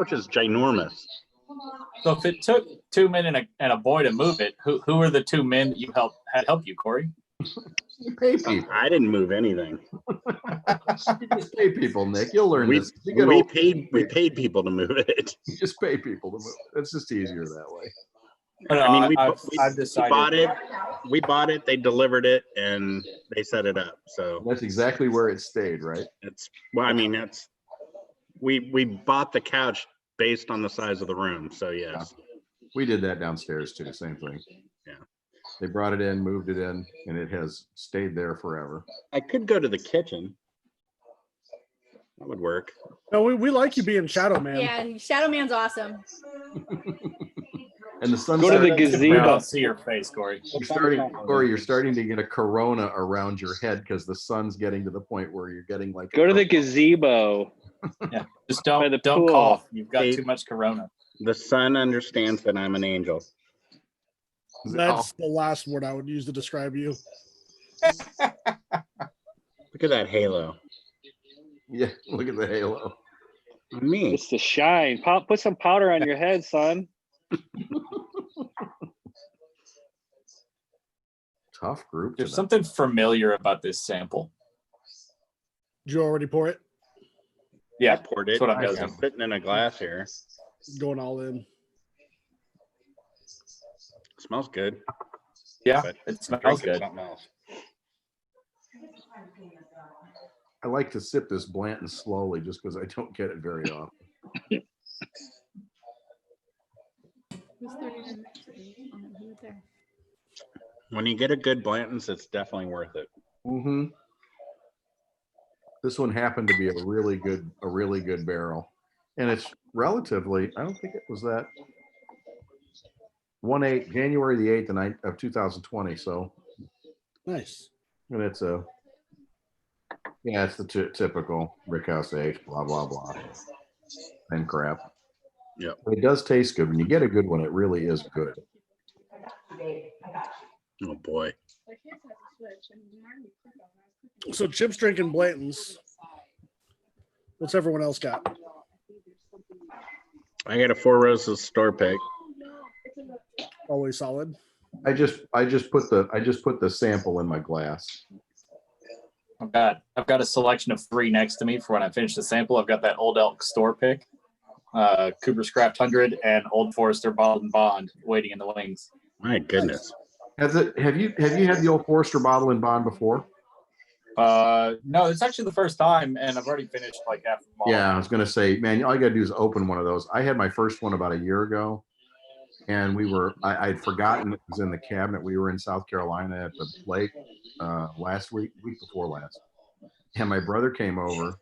which is ginormous. So if it took 2 men and a boy to move it, who are the 2 men that you had help you, Corey? You pay people. I didn't move anything. You just pay people, Nick. You'll learn this. We paid people to move it. You just pay people to move. It's just easier that way. I mean, I've decided. We bought it. They delivered it, and they set it up. So That's exactly where it stayed, right? We bought the couch based on the size of the room. So yes, We did that downstairs too. Same thing. Yeah. They brought it in, moved it in, and it has stayed there forever. I could go to the kitchen. That would work. No, we like you being Shadow Man. Yeah, Shadow Man's awesome. And the sun. Go to the I gazebo. don't see your face, Corey. You're starting to get a corona around your head because the sun's getting to the point where you're getting like. Go to the gazebo. Yeah, just By the don't pool. cough. You've got too much corona. The sun understands that I'm an angel. That's the last word I would use to describe you. Look at that halo. Yeah, look at the halo. Me. It's the shine. Put some powder on your head, son. Tough group. There's tonight. something familiar about this sample. Did you already pour it? Yeah, I poured it. that's what I'm I'm doing. sitting in a glass here. Going all in. It smells good. Yeah, But it I'm smells drinking good. something else. I like to sip this Blanton slowly just because I don't get it very often. When you get a good Blanton's, it's definitely worth it. Mm-hmm. This one happened to be a really good barrel, and it's relatively. I don't think it was that. 1/8 January the 8th of 2020. So, Nice. and it's a. Yeah, it's the typical Rickhouse age, blah blah blah, and crap. Yep. But it does taste good when you get a good one. It really is good. Oh boy. So Chip's drinking Blanton's. What's everyone else got? I got a Four Roses store pick. Always solid. I just put the sample in my glass. I've got a selection of 3 next to me for when I finish the sample. I've got that Old Elk store pick, Cooper's Craft 100, and Old Forester Bottled and Bond waiting in the wings. My goodness. Have you had the Old Forester bottle and bond before? No, it's actually the first time, and I've already finished like half the bottle. Yeah, I was gonna say, man, all you gotta do is open one of those. I had my first one about a year ago, and I'd forgotten it was in the cabinet. We were in South Carolina at the lake week before last, and my brother came over.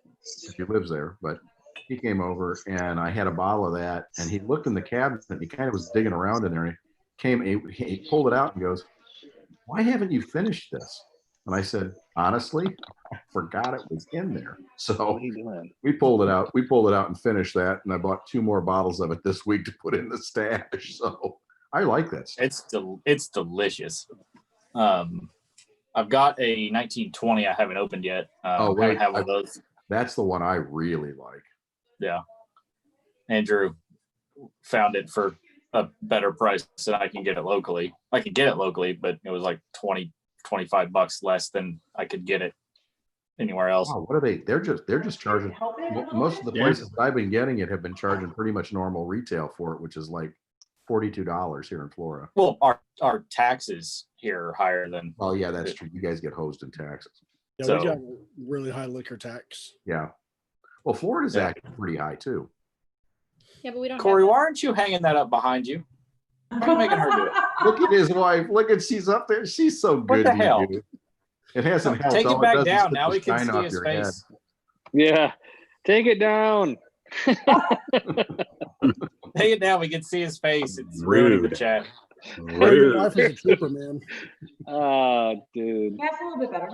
He lives there, but he came over, and I had a bottle of that, and he looked in the cabinet, and he kind of was digging around in there. And he pulled it out and goes, "Why haven't you finished this?" And I said, "Honestly, I forgot it was in there." So What are you doing? we pulled it out. We pulled it out and finished that. And I bought 2 more bottles of it this week to put in the stash. So I like that stuff. It's delicious. I've got a 1920 I haven't opened yet. Oh, I haven't had one of those. That's the one I really like. Yeah. Andrew found it for a better price than I can get it locally. I could get it locally, but it was like $20-$25 less than I could get it anywhere else. Wow, what are they? They're just charging. Most of the places that I've been getting it have been charging pretty much normal retail for it, which is like $42 here in Florida. Well, our taxes here are higher than. Oh yeah, that's true. You guys get hosed in taxes. Yeah, So- we got really high liquor tax. Yeah. Well, Florida's Yeah. actually pretty high too. Yeah, but we don't. Corey, have why aren't you hanging that up behind you? Why are you making her do it? Look at his wife. Look at she's up there. She's so good. the to hell? you. It hasn't helped. Take All it back does is down. put Now the we can shine see off his your head. face. Yeah. Take it down. Take it down. We can see his face. It's ruining the Rude. chat. Oh, your wife is a keeper, man. Oh, dude. That's a little bit better.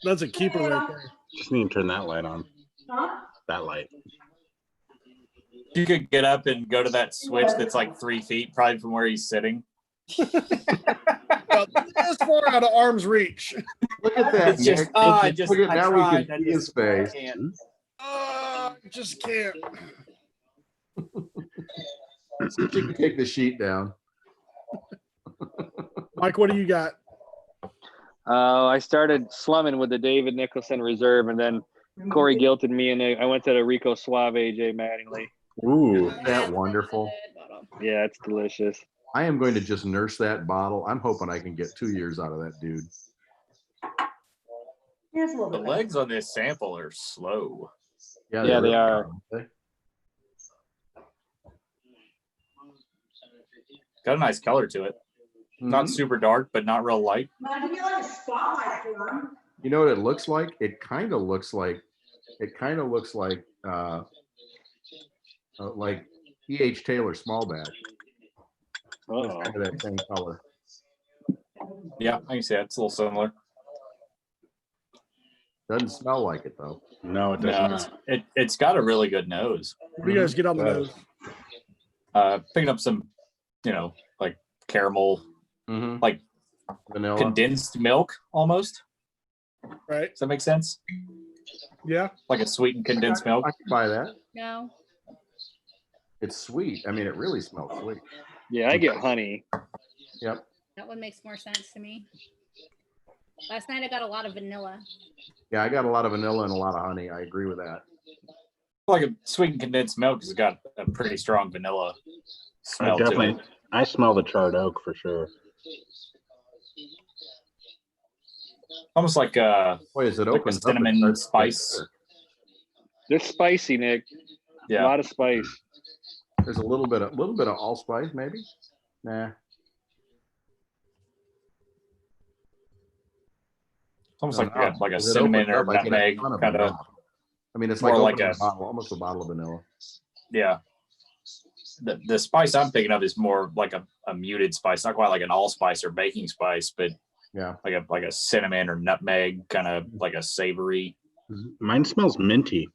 That's a keeper right there. Just need to turn that light on. Huh? That light. You could get up and go to that switch that's like 3 feet, probably from where he's sitting. As far out of arm's reach. Look at that. It's just, Nick. oh, I Look just, at- I now tried. we can see his face. can't. I just can't. See if you can take the sheet down. Mike, what do you got? I started slumming with the David Nicholson reserve, and then Corey guilted me, and I went to the Rico Suave AJ Mattingly. Ooh, isn't that wonderful? Yeah, it's delicious. I am going to just nurse that bottle. I'm hoping I can get 2 years out of that dude. The legs on this sample are slow. Yeah, they really are. aren't Got a nice color to it. they? Not Mhm. super dark, but not real light. You know what it looks like? It kind of looks like E.H. Taylor small batch. It's Uh-oh. kind of that same color. Yeah, I can see that. It's a little similar. Doesn't smell like it though. No, it does No, not. it's got a really good nose. What do you guys get on the Does. nose? Picking up some, like caramel, Mm-hmm. like Vanilla. condensed milk almost. Right? Does that make sense? Yeah. Like a sweetened condensed milk. I can buy that. No. It's sweet. I mean, it really smells sweet. Yeah, I get honey. Yep. That one makes more sense to me. Last night I got a lot of vanilla. Yeah, I got a lot of vanilla and a lot of honey. I agree with that. Like a sweetened condensed milk has got a pretty strong vanilla I smell to definitely, it. I smell the charred oak for sure. Almost like Boy, is it Like a open? cinnamon spice. They're spicy, Nick. A yeah. lot of spice. There's a little bit of allspice, maybe. Nah. It's almost No, like no. like a As it cinnamon opens or up, I get a nutmeg ton of kind of. vanilla. I mean, it's more like like opening a- a bottle, almost a bottle of vanilla. Yeah. The spice I'm picking up is more like a muted spice, not quite like an allspice or baking spice, but Yeah. like a cinnamon or nutmeg, kind of like a savory. Mine smells minty.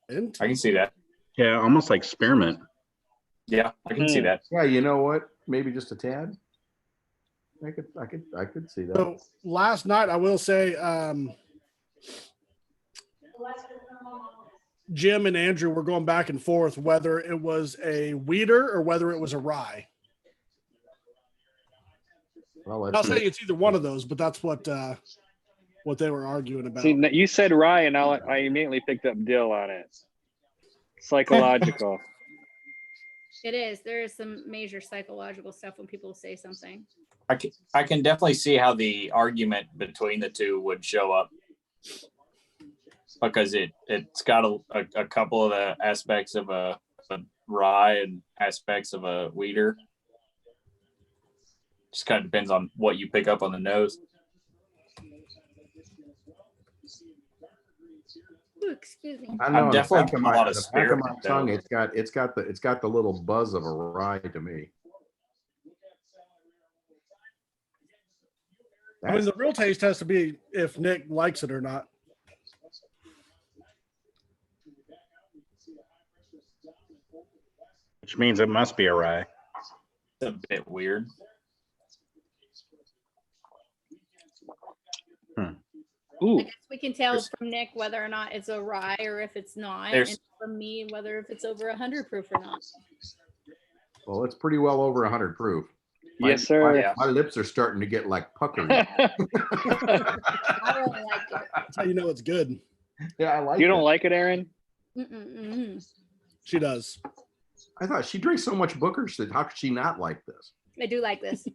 And I can see that. Yeah, almost like spearmint. Yeah, I can see Hmm. that. Yeah, you know what? Maybe just a tad. I could see that. so last night, I will say, Jim and Andrew were going back and forth whether it was a weeder or whether it was a rye. Well, I'll let's say it's either one of those, but that's what they were arguing about. See, you said rye, and I immediately picked up dill on it. Psychological. It is. There is some major psychological stuff when people say something. I can definitely see how the argument between the two would show up, because it's got a couple of the aspects of a rye and aspects of a weeder. Just kind of depends on what you pick up on the nose. Ooh, excuse me. I know. I'm on the definitely back of getting a lot of the back of my spearmint, tongue, though. it's got the little buzz of a rye to me. I mean, the real taste has to be if Nick likes it or not. Which means it must be a rye. It's a bit weird. Ooh, I guess we can tell from Nick whether or not it's a rye or if it's not, There's- and from me whether if it's over 100 proof or not. Well, it's pretty well over 100 proof. yes, sir. Yeah. My lips are starting to get like puckered. I really like it. That's how you know it's good. Yeah, I like You don't it. like it, Aaron? Mm-mm-mm. She does. I thought she drinks so much Booker's that how could she not like this? I do like this.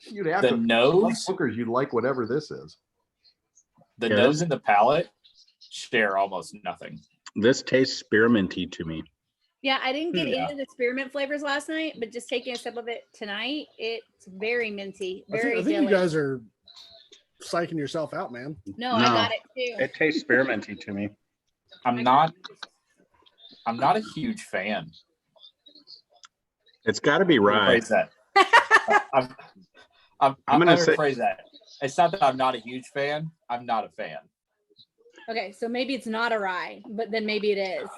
You'd have The to like nose, Booker's, you'd like whatever this is. the Yeah. nose and the palate share almost nothing. This tastes spearminty to me. Yeah, I didn't get Yeah. into the spearmint flavors last night, but just taking a sip of it tonight, it's very minty, I very think you dilly. guys are psyching yourself out, man. No, I No. got it too. It tastes spearminty to me. I'm not a huge fan. It's got to be rye. Rephrase that. I'm I'm gonna gonna say- rephrase that. It's not that I'm not a huge fan. I'm not a fan. Okay, so maybe it's not a rye, but then maybe it is.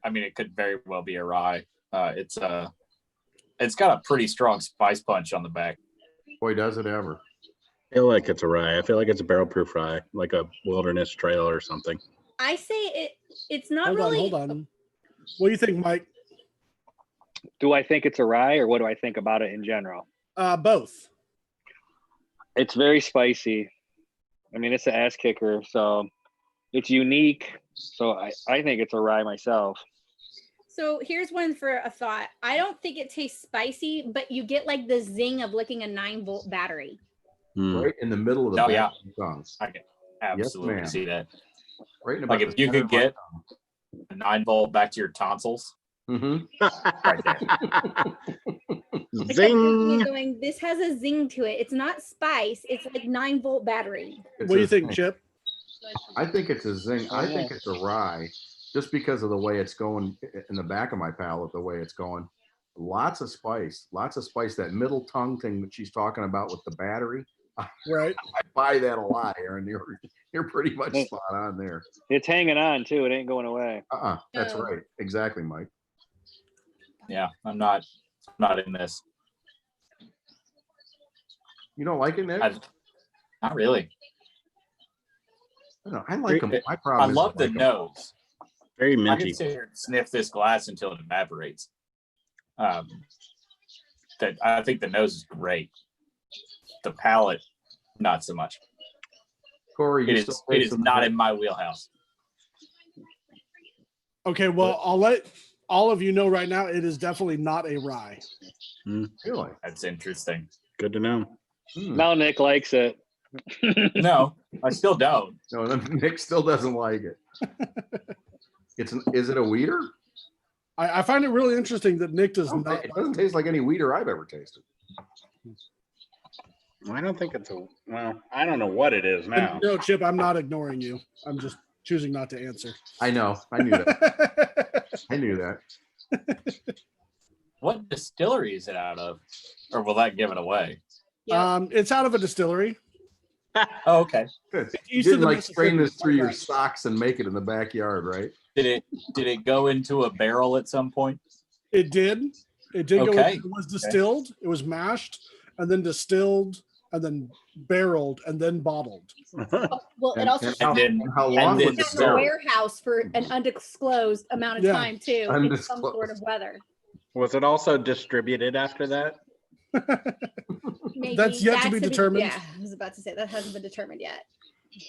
I mean, it could very well be a rye. It's got a pretty strong spice punch on the back. Boy, does it ever. I feel like it's a rye. I feel like it's a barrel proof rye, like a wilderness trail or something. I say it's not Hold really. on. What do you think, Mike? Do I think it's a rye, or what do I think about it in general? Both. It's very spicy. I mean, it's an ass kicker, so it's unique. So I think it's a rye myself. So here's one for a thought. I don't think it tastes spicy, but you get like the zing of licking a 9-volt battery. Right in the middle of the Oh, back yeah. of the tongue. I can absolutely ma'am. see that. Right in Like about if you could get a 9-volt back to your tonsils, Mm-hmm. right there. Like Zing. I'm going, this has a zing to it. It's not spice. It's like 9-volt battery. What do you think, Chip? I think it's a zing. I think it's a rye, just because of the way it's going in the back of my palate. The way it's going, lots of spice. That middle tongue thing that she's talking about with the battery. Right. I buy that a lot, Aaron. You're pretty much Hey. spot on there. It's hanging on too. It ain't going away. That's No. right. Exactly, Mike. Yeah, I'm not in this. You don't like it, Nick? Not really. I like them. My I problem is love the like 'em. nose. Very I minty. can sit here and sniff this glass until it evaporates. That I think the nose is great. The palate, not so much. Corey, you It still is tasting the not rye? in my wheelhouse. Okay, well, I'll let all of you know right now, it is definitely not a rye. Really? That's interesting. Good to know. Now Nick likes it. No, I still don't. No, Nick still doesn't like it. Is it a weeder? I find it really interesting that Nick does not. It doesn't taste like any weeder I've ever tasted. I don't think it's a, well, I don't know what it is now. No, Chip, I'm not ignoring you. I'm just choosing not to answer. I know. I knew that. I knew that. What distillery is it out of? Or will that give it away? Yeah. It's out of a distillery. Oh, okay. Good. You East of didn't the like strain this Mississippi. through your socks and make it in the backyard, right? Did it go into a barrel at some point? It did. It did go. Okay. It was distilled. It was mashed, and then distilled, and then barreled, and then bottled. Well, it also And then- how and long then was sat it in the barrel. warehouse for an undisclosed amount of Yeah. time too, in some sort of Undisclosed. weather. Was it also distributed after that? Maybe That's yet to be determined. Yeah, I was about to say that hasn't been determined yet.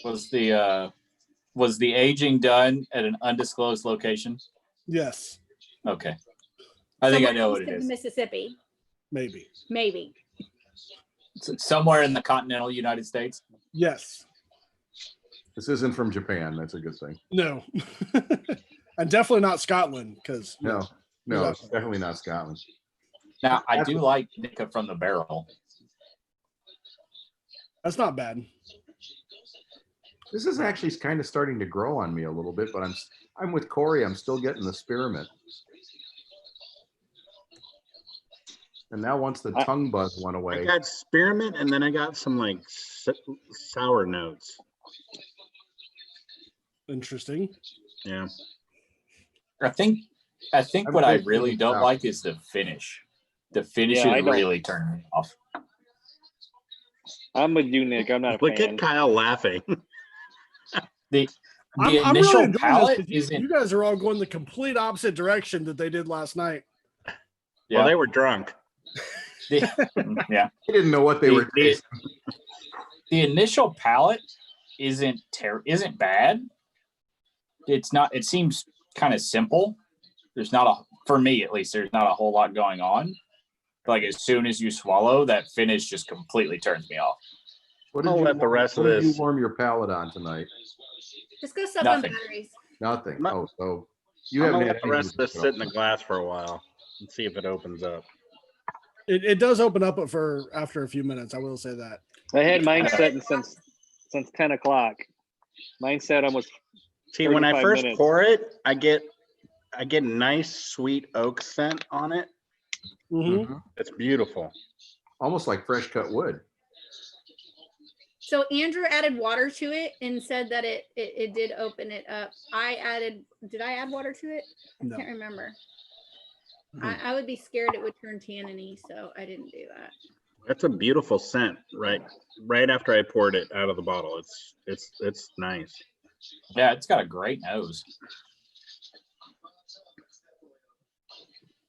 Was the aging done at an undisclosed location? Yes, Okay. I think I Somewhere know what east it of is. Mississippi, maybe. maybe. It's somewhere in the continental United States. Yes. This isn't from Japan. That's a good thing. No. And definitely not Scotland, because No, it's definitely not Scotland. Now, I do like Nika from the barrel. that's not bad. This is actually kind of starting to grow on me a little bit, but I'm with Corey. I'm still getting the spearmint. And now once the tongue buzz went I away, got spearmint and then I got some like sour notes. Interesting. Yeah. I think I'm what I tasting really it don't now. like is the finish. The finish Yeah, I is don't- really turning me off. I'm with you, Nick. I'm not a Look fan. at Kyle laughing. The I'm really initial enjoying this palate 'cause you isn't. guys are all going the complete opposite direction that they did last night. Well, Yeah. they were drunk. Yeah. I didn't know what they were The- tasting. The initial palate isn't bad. It's not. It seems kind of simple. There's not for me at least. There's not a whole lot going on. Like as soon as you swallow, that finish just completely turns me off. What I'll you let the rest of what did this- you warm your palate on tonight? Just go sub on Nothing. batteries. Nothing. My- Oh, so you I'm haven't gonna had let the rest of this anything sit in the glass for a while and see if it opens up. It does open up for after a few minutes. I will say that. I had mine setting since 10 o'clock. Mine set almost. See, when I 35 first minutes. pour it, I get nice sweet oak scent on it. Mhm. Mhm. It's beautiful. Almost like fresh cut wood. So Andrew added water to it and said that it did open it up. Did I add water to it? I No. can't remember. Hmm. I would be scared it would turn tanniny, so I didn't do that. That's a beautiful scent. Right after I poured it out of the bottle, it's nice. Yeah, it's got a great nose.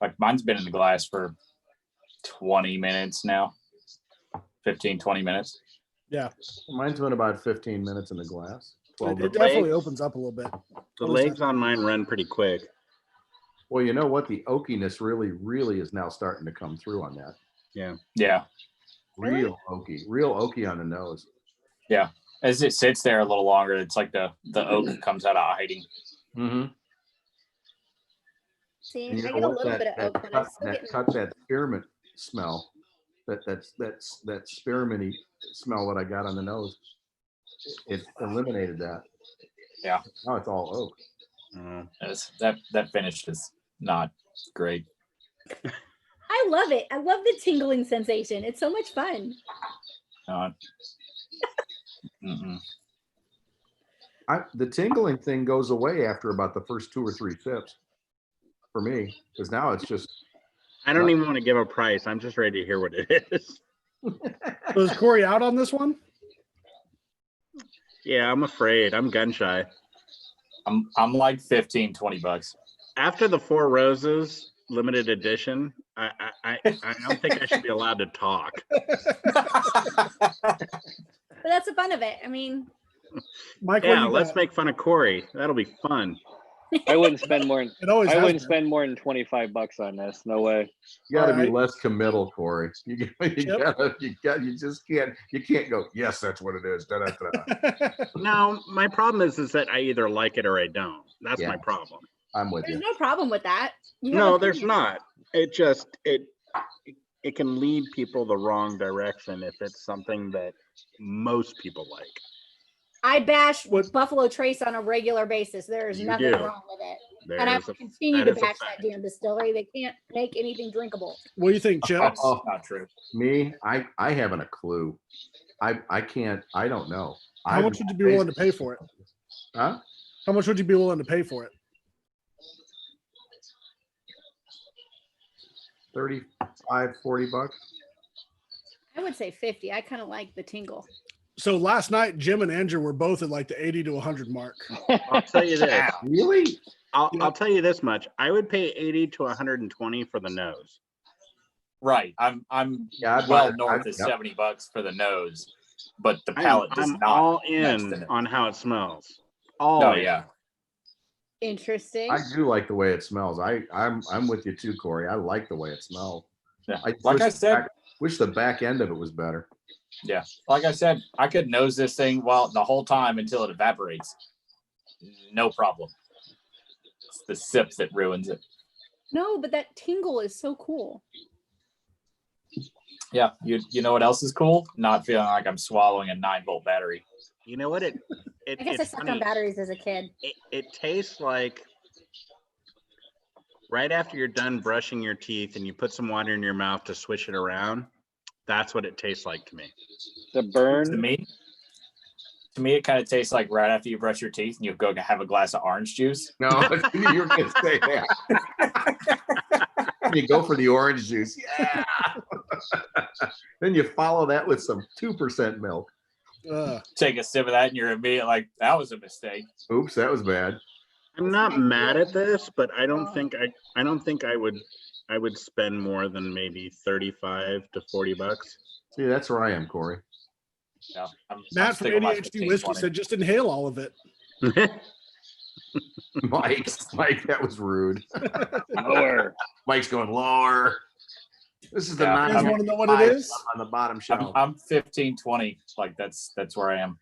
Like mine's been in the glass for 20 minutes now. 15, 20 minutes. Yeah, Mine's been about 15 minutes in the glass. 12 it to- definitely legs- opens up a little bit. The What is legs on mine run pretty quick. Well, you know what? The oakiness really is now starting to come through on that. Yeah. Yeah. Real oaky on the nose. As it sits there a little longer, it's like the oak comes out of hiding. Mm-hmm. See, And I you get know a what? little bit of oak, but I'm still getting. That spearmint smell, that spearminty smell that I got on the nose, it eliminated that. Yeah. Now it's all oak. That finish is not great. I love it. I love the tingling sensation. It's so much fun. Not. Mm-mm. The tingling thing goes away after about the first 2 or 3 sips for me, because now it's just. I don't even want to give a price. I'm just ready to hear what it is. So is Corey out on this one? Yeah, I'm afraid. I'm gun shy. I'm like 15, 20 bucks. After the Four Roses limited edition, I don't think I should be allowed to talk. But that's the fun of it. I mean, Mike, Yeah, what let's got? make fun of Corey. That'll be fun. I wouldn't spend more. It always I has wouldn't been. spend more than $25 on this. No way. You got to be Alright. less committal, Corey. You can't go, yes, that's what it is. Da, da, da. No, my problem is that I either like it or I don't. That's Yeah. my problem. I'm with there's you. no problem with that. You have No, a there's opinion. not. It can lead people the wrong direction if it's something that most people like. I bash What- Buffalo Trace on a regular basis. There's You nothing do. wrong with it. There And I is will a, continue that to is a bash fact. that damn distillery. They can't make anything drinkable. What do you think, Chip? That's Oh. not true. Me, I haven't a clue. I don't know. How much would you be willing to pay for it? Huh? How much would you be willing to pay for it? 35, 40 bucks. I would say 50. I kind of like the tingle. So last night, Jim and Andrew were both at like the 80 to 100 mark. I'll tell you this. Really? I'll tell you this much. I would pay 80 to 120 for the nose. Right. I'm Yeah, I'd well buy- north I'd- of yep. $70 for the nose, but the palate does I'm not. all match the in nose. on how it smells. All Oh in. yeah. Interesting. I do like the way it smells. I'm with you too, Corey. I like the way it smells. Yeah. I Like I wish the said, back- wish the back end of it was better. yeah. Like I said, I could nose this thing the whole time until it evaporates. No problem. It's the sip that ruins it. No, but that tingle is so cool. Yeah. You know what else is cool? Not feeling like I'm swallowing a 9-volt battery. You know what? I guess I It's sucked funny. on batteries as a kid. It tastes like right after you're done brushing your teeth and you put some water in your mouth to swish it around. That's what it tastes like to me. The To burn. me, it kind of tastes like right after you brush your teeth and you go have a glass of orange juice. No, I knew you were going to say that. You go for the orange juice. Yeah. Then you follow that with some 2% milk. Take a sip of that and you're immediately like, that was a mistake. Oops, that was bad. I'm not mad at this, but I don't think I would spend more than maybe 35 to 40 bucks. See, that's where I am, Corey. Yeah, I'm Matt from sticking with my ADHD 15, Whiskey 20. said just inhale all of it. Mike, that was rude. Lower. Mike's going lower. This is the Yeah, You guys nine want to know what it is? on the bottom shelf. I'm 15, 20. Like that's where I am.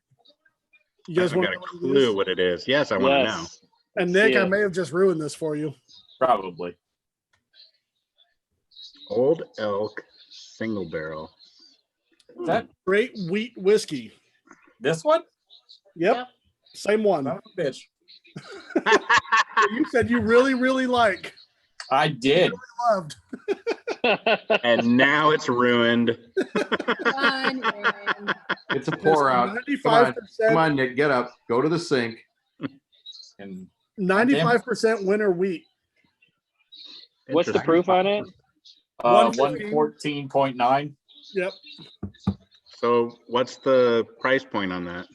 You I guys haven't want got to a know what it clue is? what it is. Yes, I want to know. Yes. And Nick, I Yeah. may have just ruined this for you. Probably. Old Elk single barrel. That Great wheat whiskey. this one? Yep. Yep. Same one. Son of a bitch. You said you really, really like. I did. Loved. And now it's ruined. Fun and It's a pour out. 95%, Come on, Nick, get up. Go to the sink. And 95% winter wheat. What's the Interesting. proof on it? 115. 114.9. Yep. So what's the price point on that?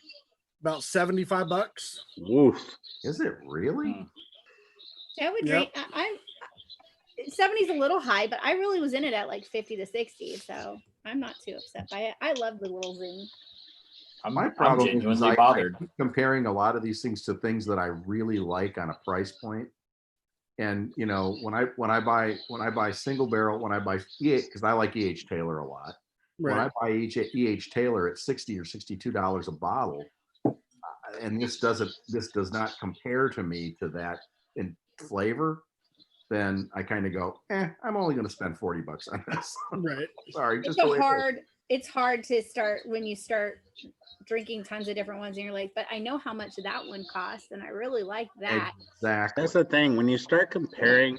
About 75 bucks. Woof. Is it really? Hmm. I would Yep. drink. 70 is a little high, but I really was in it at like 50 to 60. So I'm not too upset by it. I love the little zing. My I'm problem is genuinely I bothered. keep comparing a lot of these things to things that I really like on a price point. And you know, when I buy single barrel, when I buy because I like E.H. Taylor a lot. When I Right. buy E.H. Taylor at $60 or $62 a bottle, and this does not compare to me to that in flavor, then I kind of go, I'm only going to spend $40 on this. Right. Sorry, It's just the way it is. it's hard to start when you start drinking tons of different ones and you're like, but I know how much that one costs and I really like that. Exactly. That's the thing. When you start comparing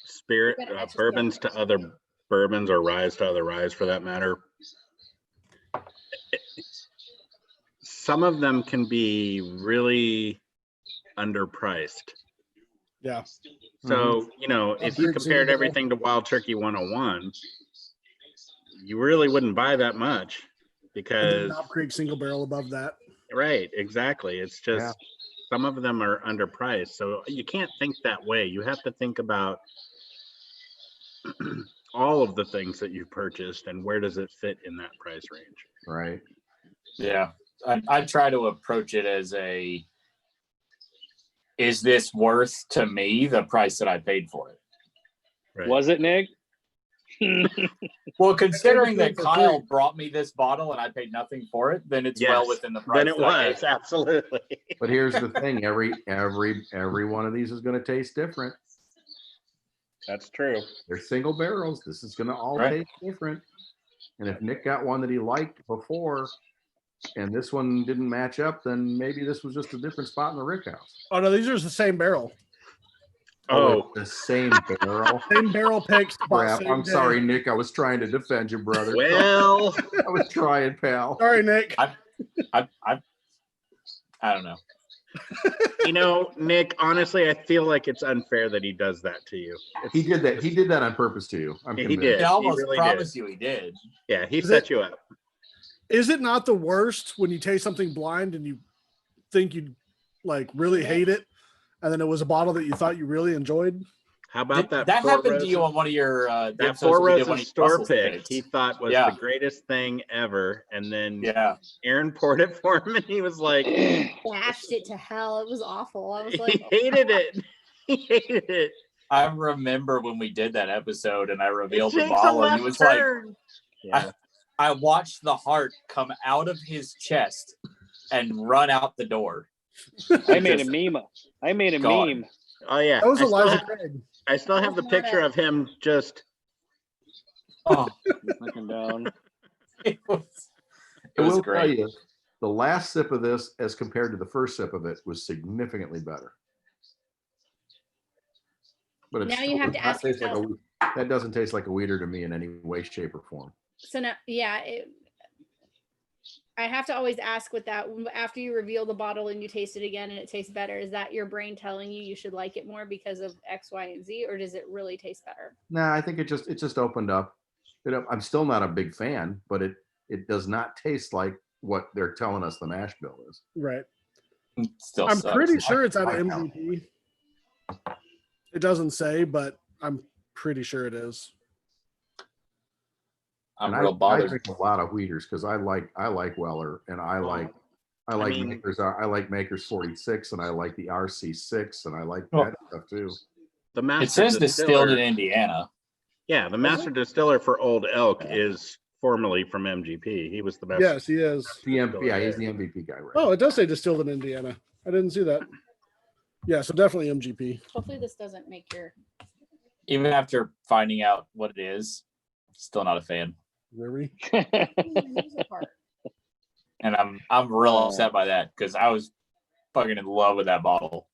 spirit You're gonna add just bourbons to other bourbons or ryes to other ryes for that matter, some of them can be really underpriced. Yeah. So, you know, if you Upgrade compared single everything to Wild Turkey 101, you really wouldn't buy that much And because, Knob Creek single barrel above that. right, exactly. It's just Yeah. some of them are underpriced. So you can't think that way. You have to think about all of the things that you've purchased and where does it fit in that price range. Right. Yeah. I try to approach it as is this worth to me the price that I paid for it? Right. Was it, Nick? Well, considering paid that for Kyle free. brought me this bottle and I paid nothing for it, then it's well Yes, within the price. then it that I was gave. absolutely. But here's the thing: every one of these is going to taste different. That's true. They're single barrels. This is going to all Right. taste different. And if Nick got one that he liked before, and this one didn't match up, then maybe this was just a different spot in the rick house. Oh no, these are the same barrel. Oh, it's the same barrel. Same barrel picks. bought Crap. same I'm day. sorry, Nick. I was trying to defend you, brother. well, I was trying, pal. Sorry, Nick. I don't know. you know, Nick, honestly, I feel like it's unfair that he does that to you. He did that. He did that on purpose to you. I'm He convinced. did. I almost really promise you he did. Yeah, he Is set it- you up. Is it not the worst when you taste something blind and you think you like really hate it, and then it was a bottle that you thought you really enjoyed? How about that? That Four happened to you Roses- on one of your the that episodes Four that we did when Roses he store Brussels pick picked. he thought was Yeah. the greatest thing ever, and then Yeah. Aaron poured it for him, and he was like, Bashed it to hell. It was awful. I was he like, hated it. He hated it. I remember when we did that episode and I It revealed the takes a bottle and left he was like, turn. Yeah. I watched the heart come out of his chest and run out the door. I made a Just meme. I made a gone. meme. Oh yeah. That was I still Eliza ha- Craig. I still have the That was not picture a- of him just. Oh, Looking down. it was, it I was will tell great. you, the last sip of this, as compared to the first sip of it, was significantly better. But Now still you have does to not ask taste like yourself- that doesn't taste like a weeder to me in any way, shape, or form. so now, yeah, I have to always ask with that after you reveal the bottle and you taste it again and it tastes better. Is that your brain telling you should like it more because of X, Y, and Z, or does it really taste better? Nah, I think it just opened up. I'm still not a big fan, but it does not taste like what they're telling us the mash bill is. Right. Still I'm sucks. pretty sure it's out of I know. MVP. It doesn't say, but I'm pretty sure it is. I'm And real I bothered. drink a lot of Weeders because I like Weller, and I like mean- Makers. I like Makers 46, and I like the RC6, and I like Oh. that stuff too. The master It says distilled distiller. in Indiana. Yeah, the master distiller for Old Elk is formerly from MGP. He was the best. Yes, he is. Yeah, he's the MVP guy, right? Oh, it does say distilled in Indiana. I didn't see that. Yeah, so definitely MGP. Hopefully this doesn't make your Even after finding out what it is, still not a fan. Really? news apart. And I'm real upset by that because I was fucking in love with that bottle.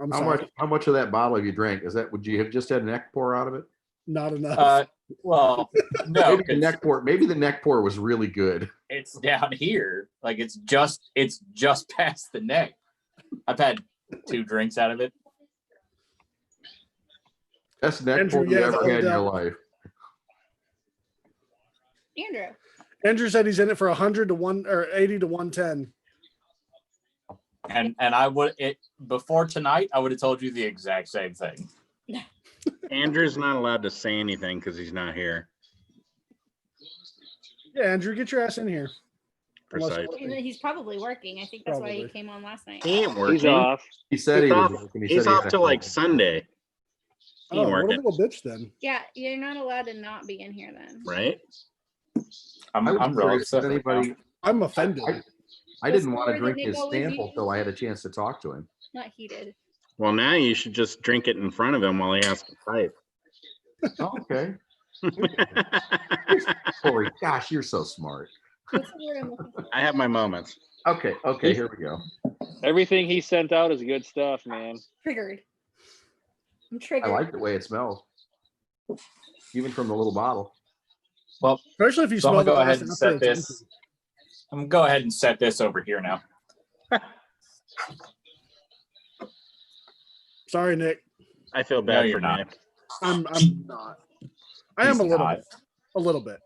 I'm How sorry. much of that bottle have you drank? Would you have just had neck pour out of it? Not enough. Well, no, Maybe the neck pour was really good. it's down here. Like it's just past the neck. I've had 2 drinks out of it. Best neck Andrew, pour you yeah, ever no had in your doubt. life. Andrew, Andrew said he's in it for 100 to 1 or 80 to 110. And I would before tonight, I would have told you the exact same thing. Andrew's not allowed to say anything because he's not here. Yeah, Andrew, get your ass in here. Unless- Precisely. He's probably working. I think that's why he Probably. came on last night. He ain't He's working. off. He said He's he was off, working. He he's said he off had till a like cold. Sunday, He Oh, ain't what a working. little bitch then. Yeah, you're not allowed to not be in here then. right? I'm I was real curious if upset right now. anybody, I'm offended. I didn't want to story that drink Nick his always sample uses. till I had a chance to talk to him. Not heated. Well, now you should just drink it in front of him while he has to type. Oh, okay. Corey, gosh, you're so smart. What's the word I'm looking for? I have my moments. Okay, here we go. Everything he sent out is good stuff, man. Triggered. I'm I triggered. like the way it smells. Even from the little bottle. Well, Especially if you so I'm smell gonna go the ahead glass and after set it's this. empty. I'm gonna go ahead and set this over here now. Sorry, Nick. I feel No, bad you're for not. Nick. I'm not. I am He's a little not. bit. A little bit.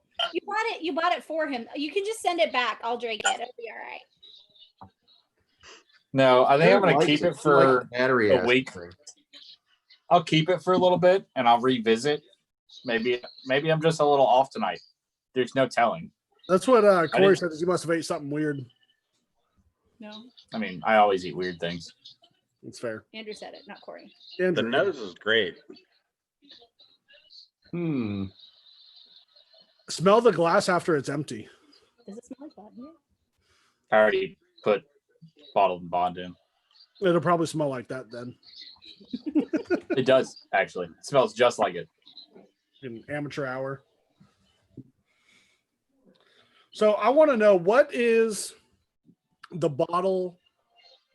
You bought it for him. You can just send it back. I'll drink it. It'll be all right. No, I think I'm gonna Likes keep it He likes for the battery a acid week. thing. I'll keep it for a little bit and I'll revisit. Maybe I'm just a little off tonight. There's no telling. That's what Corey didn't- said. Is he must have ate something weird. No, I mean, I always eat weird things. It's fair. Andrew said it, not Corey. The Andrew, nose is great. smell the glass after it's empty. Does it smell like that here? I already put bottled and bond in. It'll probably smell like that then. It does actually. It smells just like it. In amateur hour. So I want to know, what is the bottle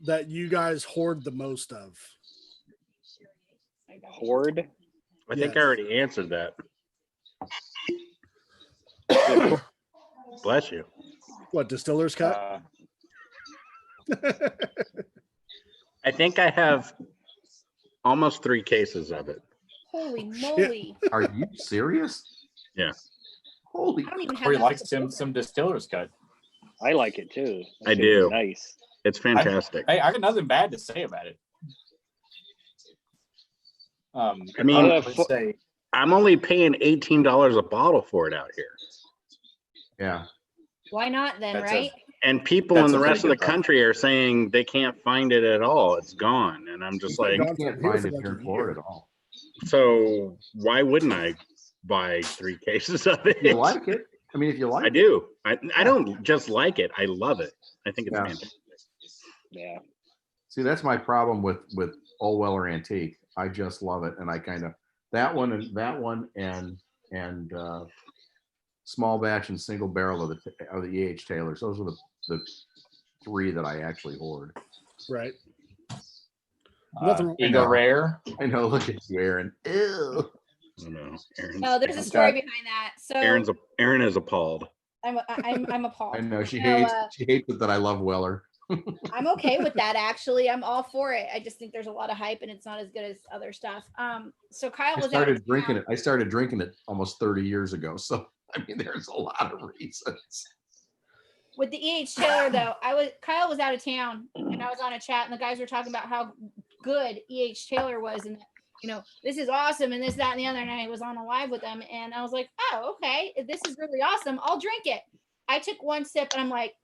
that you guys hoard the most of? Horde. I think I Yes. already answered that. Bless you. What, Distiller's Cut? I think I have almost 3 cases of it. Holy moly. Are you serious? Yeah. Holy. I don't even have Corey that likes much to do. some distiller's cut. I like it too. That I shit is do. Nice. It's fantastic. Hey, I got nothing bad to say about it. I mean, I have would fo- say I'm only paying $18 a bottle for it out here. Yeah. Why not then, That's right? And people That's in a the pretty rest of the good price. country are saying they can't find it at all. It's gone. And I'm just like, You Gone can't from here find for it like here a in Florida year. at all. so why wouldn't I buy 3 cases of it? If you like it. I mean, if you like I it. do. I don't just like it. I love it. I think it's Yeah. fantastic. Yeah. See, that's my problem with Old Weller Antique. I just love it, and I kind of that one and small batch and single barrel of the E.H. Taylors. Those are the 3 that I actually hoard. Right. Nothing wrong- Ego I know. Rare. I know. Look at you, Aaron. Ew. I know. Aaron's, No, there's a story behind that. So Aaron is appalled. I'm appalled. I know she No, hates. She hates it that I love Weller. I'm okay with that actually. I'm all for it. I just think there's a lot of hype and it's not as good as other stuff. So Kyle I was out started of drinking town. it. I started drinking it almost 30 years ago. So I mean, there's a lot of reasons. With the EH Taylor though. Kyle was out of town and I was on a chat and the guys were talking about how good EH Taylor was and this is awesome and this, that, and the other. And I was on a live with them and I was like, oh, okay, if this is really awesome, I'll drink it. I took one sip and I'm like,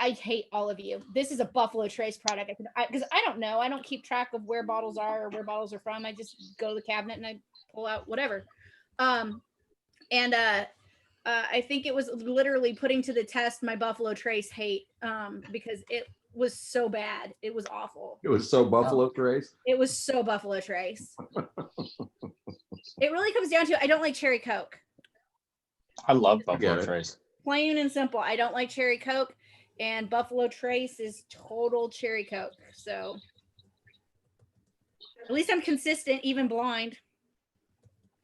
I hate all of you. This is a Buffalo Trace product. Because I don't know. I don't keep track of where bottles are or where bottles are from. I just go to the cabinet and I pull out whatever. I think it was literally putting to the test my Buffalo Trace hate because it was so bad. It was awful. It was so Buffalo Trace. It was so Buffalo Trace. It really comes down to I don't like cherry Coke. I love get Buffalo it. Trace. Plain and simple. I don't like cherry Coke. And Buffalo Trace is total cherry Coke. So at least I'm consistent, even blind.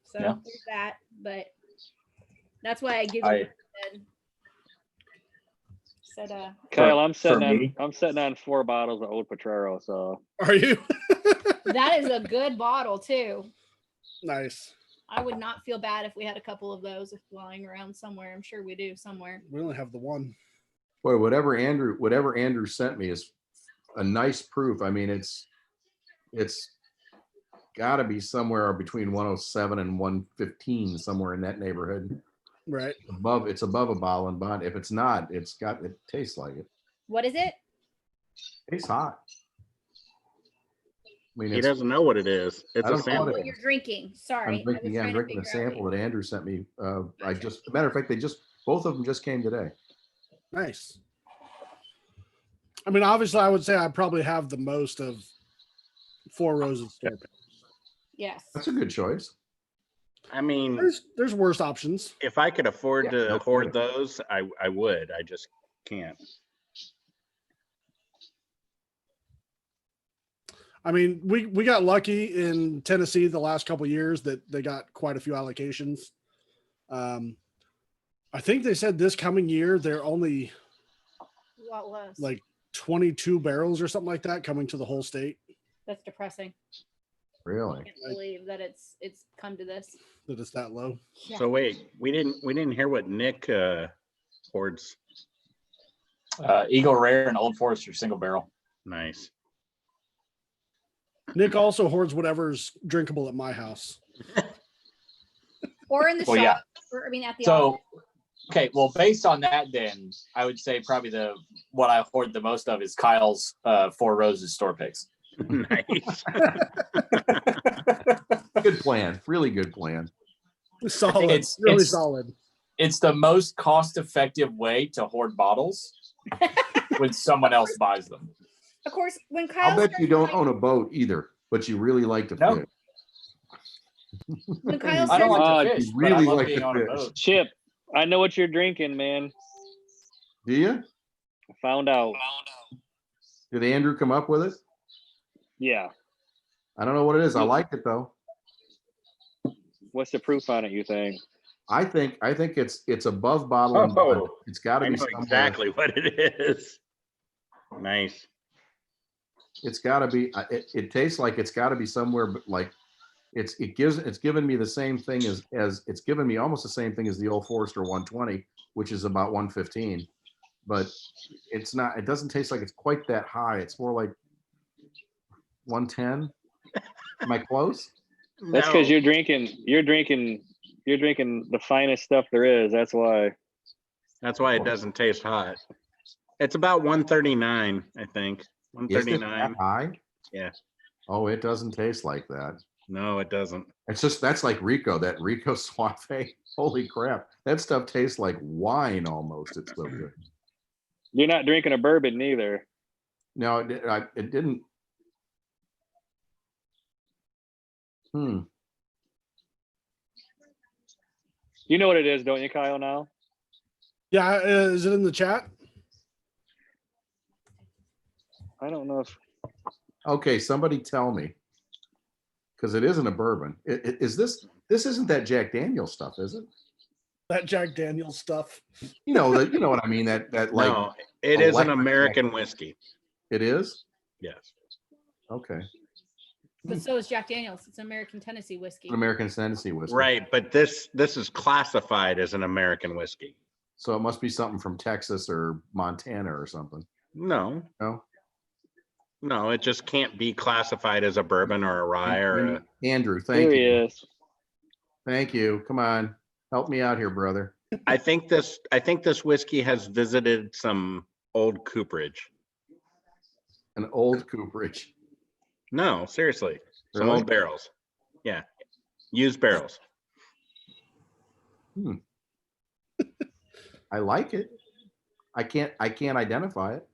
So Yeah. there's that. But that's why I give I- you said Kyle, I'm for sitting me? on 4 bottles of Old Potrero. So Are you? that is a good bottle too. Nice. I would not feel bad if we had a couple of those lying around somewhere. I'm sure we do somewhere. We only have the one. Boy, whatever Andrew sent me is a nice proof. I mean, it's got to be somewhere between 107 and 115, somewhere in that neighborhood. Right. It's above a bottle and bond. If it's not, it tastes like it. What is it? Tastes hot. I mean, He it's, doesn't know what it is. It's I a don't know what sample. What you're drinking. Sorry. I'm drinking, yeah, I'm drinking the sample that Andrew sent me. Matter of fact, both of them just came today. Nice. I mean, obviously, I would say I probably have the most of Four Roses store picks. Yes. That's a good choice. I mean, There's worse options. if I could afford Yeah, to no hoard kidding. those, I would. I just can't. I mean, we got lucky in Tennessee the last couple of years that they got quite a few allocations. I think they said this coming year they're only What was? like 22 barrels or something like that coming to the whole state. That's depressing. Really? I can't believe that it's come to this. That it's that low. Yeah. So wait, we didn't hear what Nick hoards. Eagle Rare and Old Forester single barrel. Nice. Nick also hoards whatever's drinkable at my house. Or in the Well, shop. yeah. Or, I mean, at the So, office. okay, well, based on that, then I would say probably what I hoard the most of is Kyle's Four Roses store picks. Nice. Good plan. Really good plan. Solid. it's- Really it's- solid. It's the most cost-effective way to hoard bottles when someone else buys them. Of course, when Kyle I'll bet you started don't like- own a boat either, but you really like to No. fish. when Kyle I don't started, like to Oh, fish, you but I really love like being to on a fish. boat. Chip, I know what you're drinking, man. Do you? Found out. Did Andrew come up with it? Yeah. I don't know what it is. I like it though. What's the proof on it, you think? I think it's above bottle and bond. Oh, It's got to I be know somewhere. exactly what it is. Nice. It's got to be. It tastes like it's got to be somewhere, but like it's given me the same thing as it's given me almost the same thing as the Old Forester 120, which is about 115, but it's not. It doesn't taste like it's quite that high. It's more like 110. Am I close? That's because No. you're drinking the finest stuff there is. That's why. That's why it doesn't taste hot. It's about 139, I think. Is it 139. that high? Yeah. Oh, it doesn't taste like that. No, it doesn't. That's like Rico, that Rico Suave. Holy crap. That stuff tastes like wine almost. It's so good. You're not drinking a bourbon neither. No, it didn't. You know what it is, don't you, Kyle? Now. Yeah, is it in the chat? I don't know if Okay, somebody tell me. Because it isn't a bourbon. Is this isn't that Jack Daniel's stuff, is it? That Jack Daniels stuff. You know what I mean? That like No, it is an electric American whiskey. it is? Yes. Okay. but so is Jack Daniels. It's an American Tennessee whiskey. An American Tennessee whiskey. Right, but this is classified as an American whiskey. So it must be something from Texas or Montana or something. No, No? no, it just can't be classified as a bourbon or a rye or a. Andrew, there thank he you. is. Thank you. Come on. Help me out here, brother. I think this whiskey has visited some old cooperage. An old cooperage. No, seriously, some Really? old barrels. Yeah, used barrels. I like it. I can't identify it.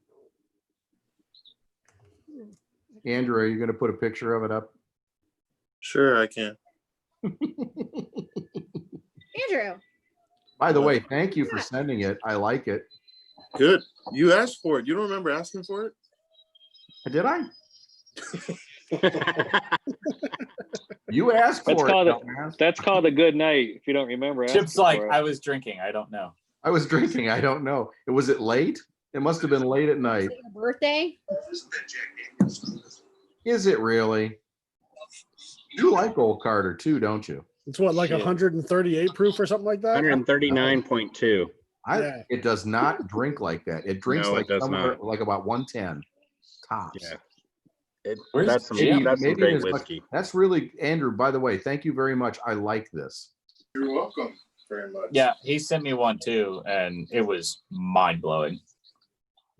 Andrew, are you going to put a picture of it up? Sure, I can. Andrew. By the way, thank you for sending it. I like it. Good. You asked for it. You don't remember asking for it? Did I? You asked That's for it. called dumbass. That's called a good night. If you don't remember. Chip's asking like, for it. I was drinking. I don't know. I was drinking. I don't know. Was it late? It must have been late at night. Is it your birthday? Is it really? You like Old Carter too, don't you? It's what, like Shit. 138 proof or something like that? 139.2. Yeah. It does not drink like that. It drinks No, it like does somewhere not. like about 110 tops. Yeah. Where's That's some, Jim? that's some Maybe great as much- whiskey. That's really, Andrew, by the way, thank you very much. I like this. You're welcome very much. Yeah, he sent me one too, and it was mind blowing.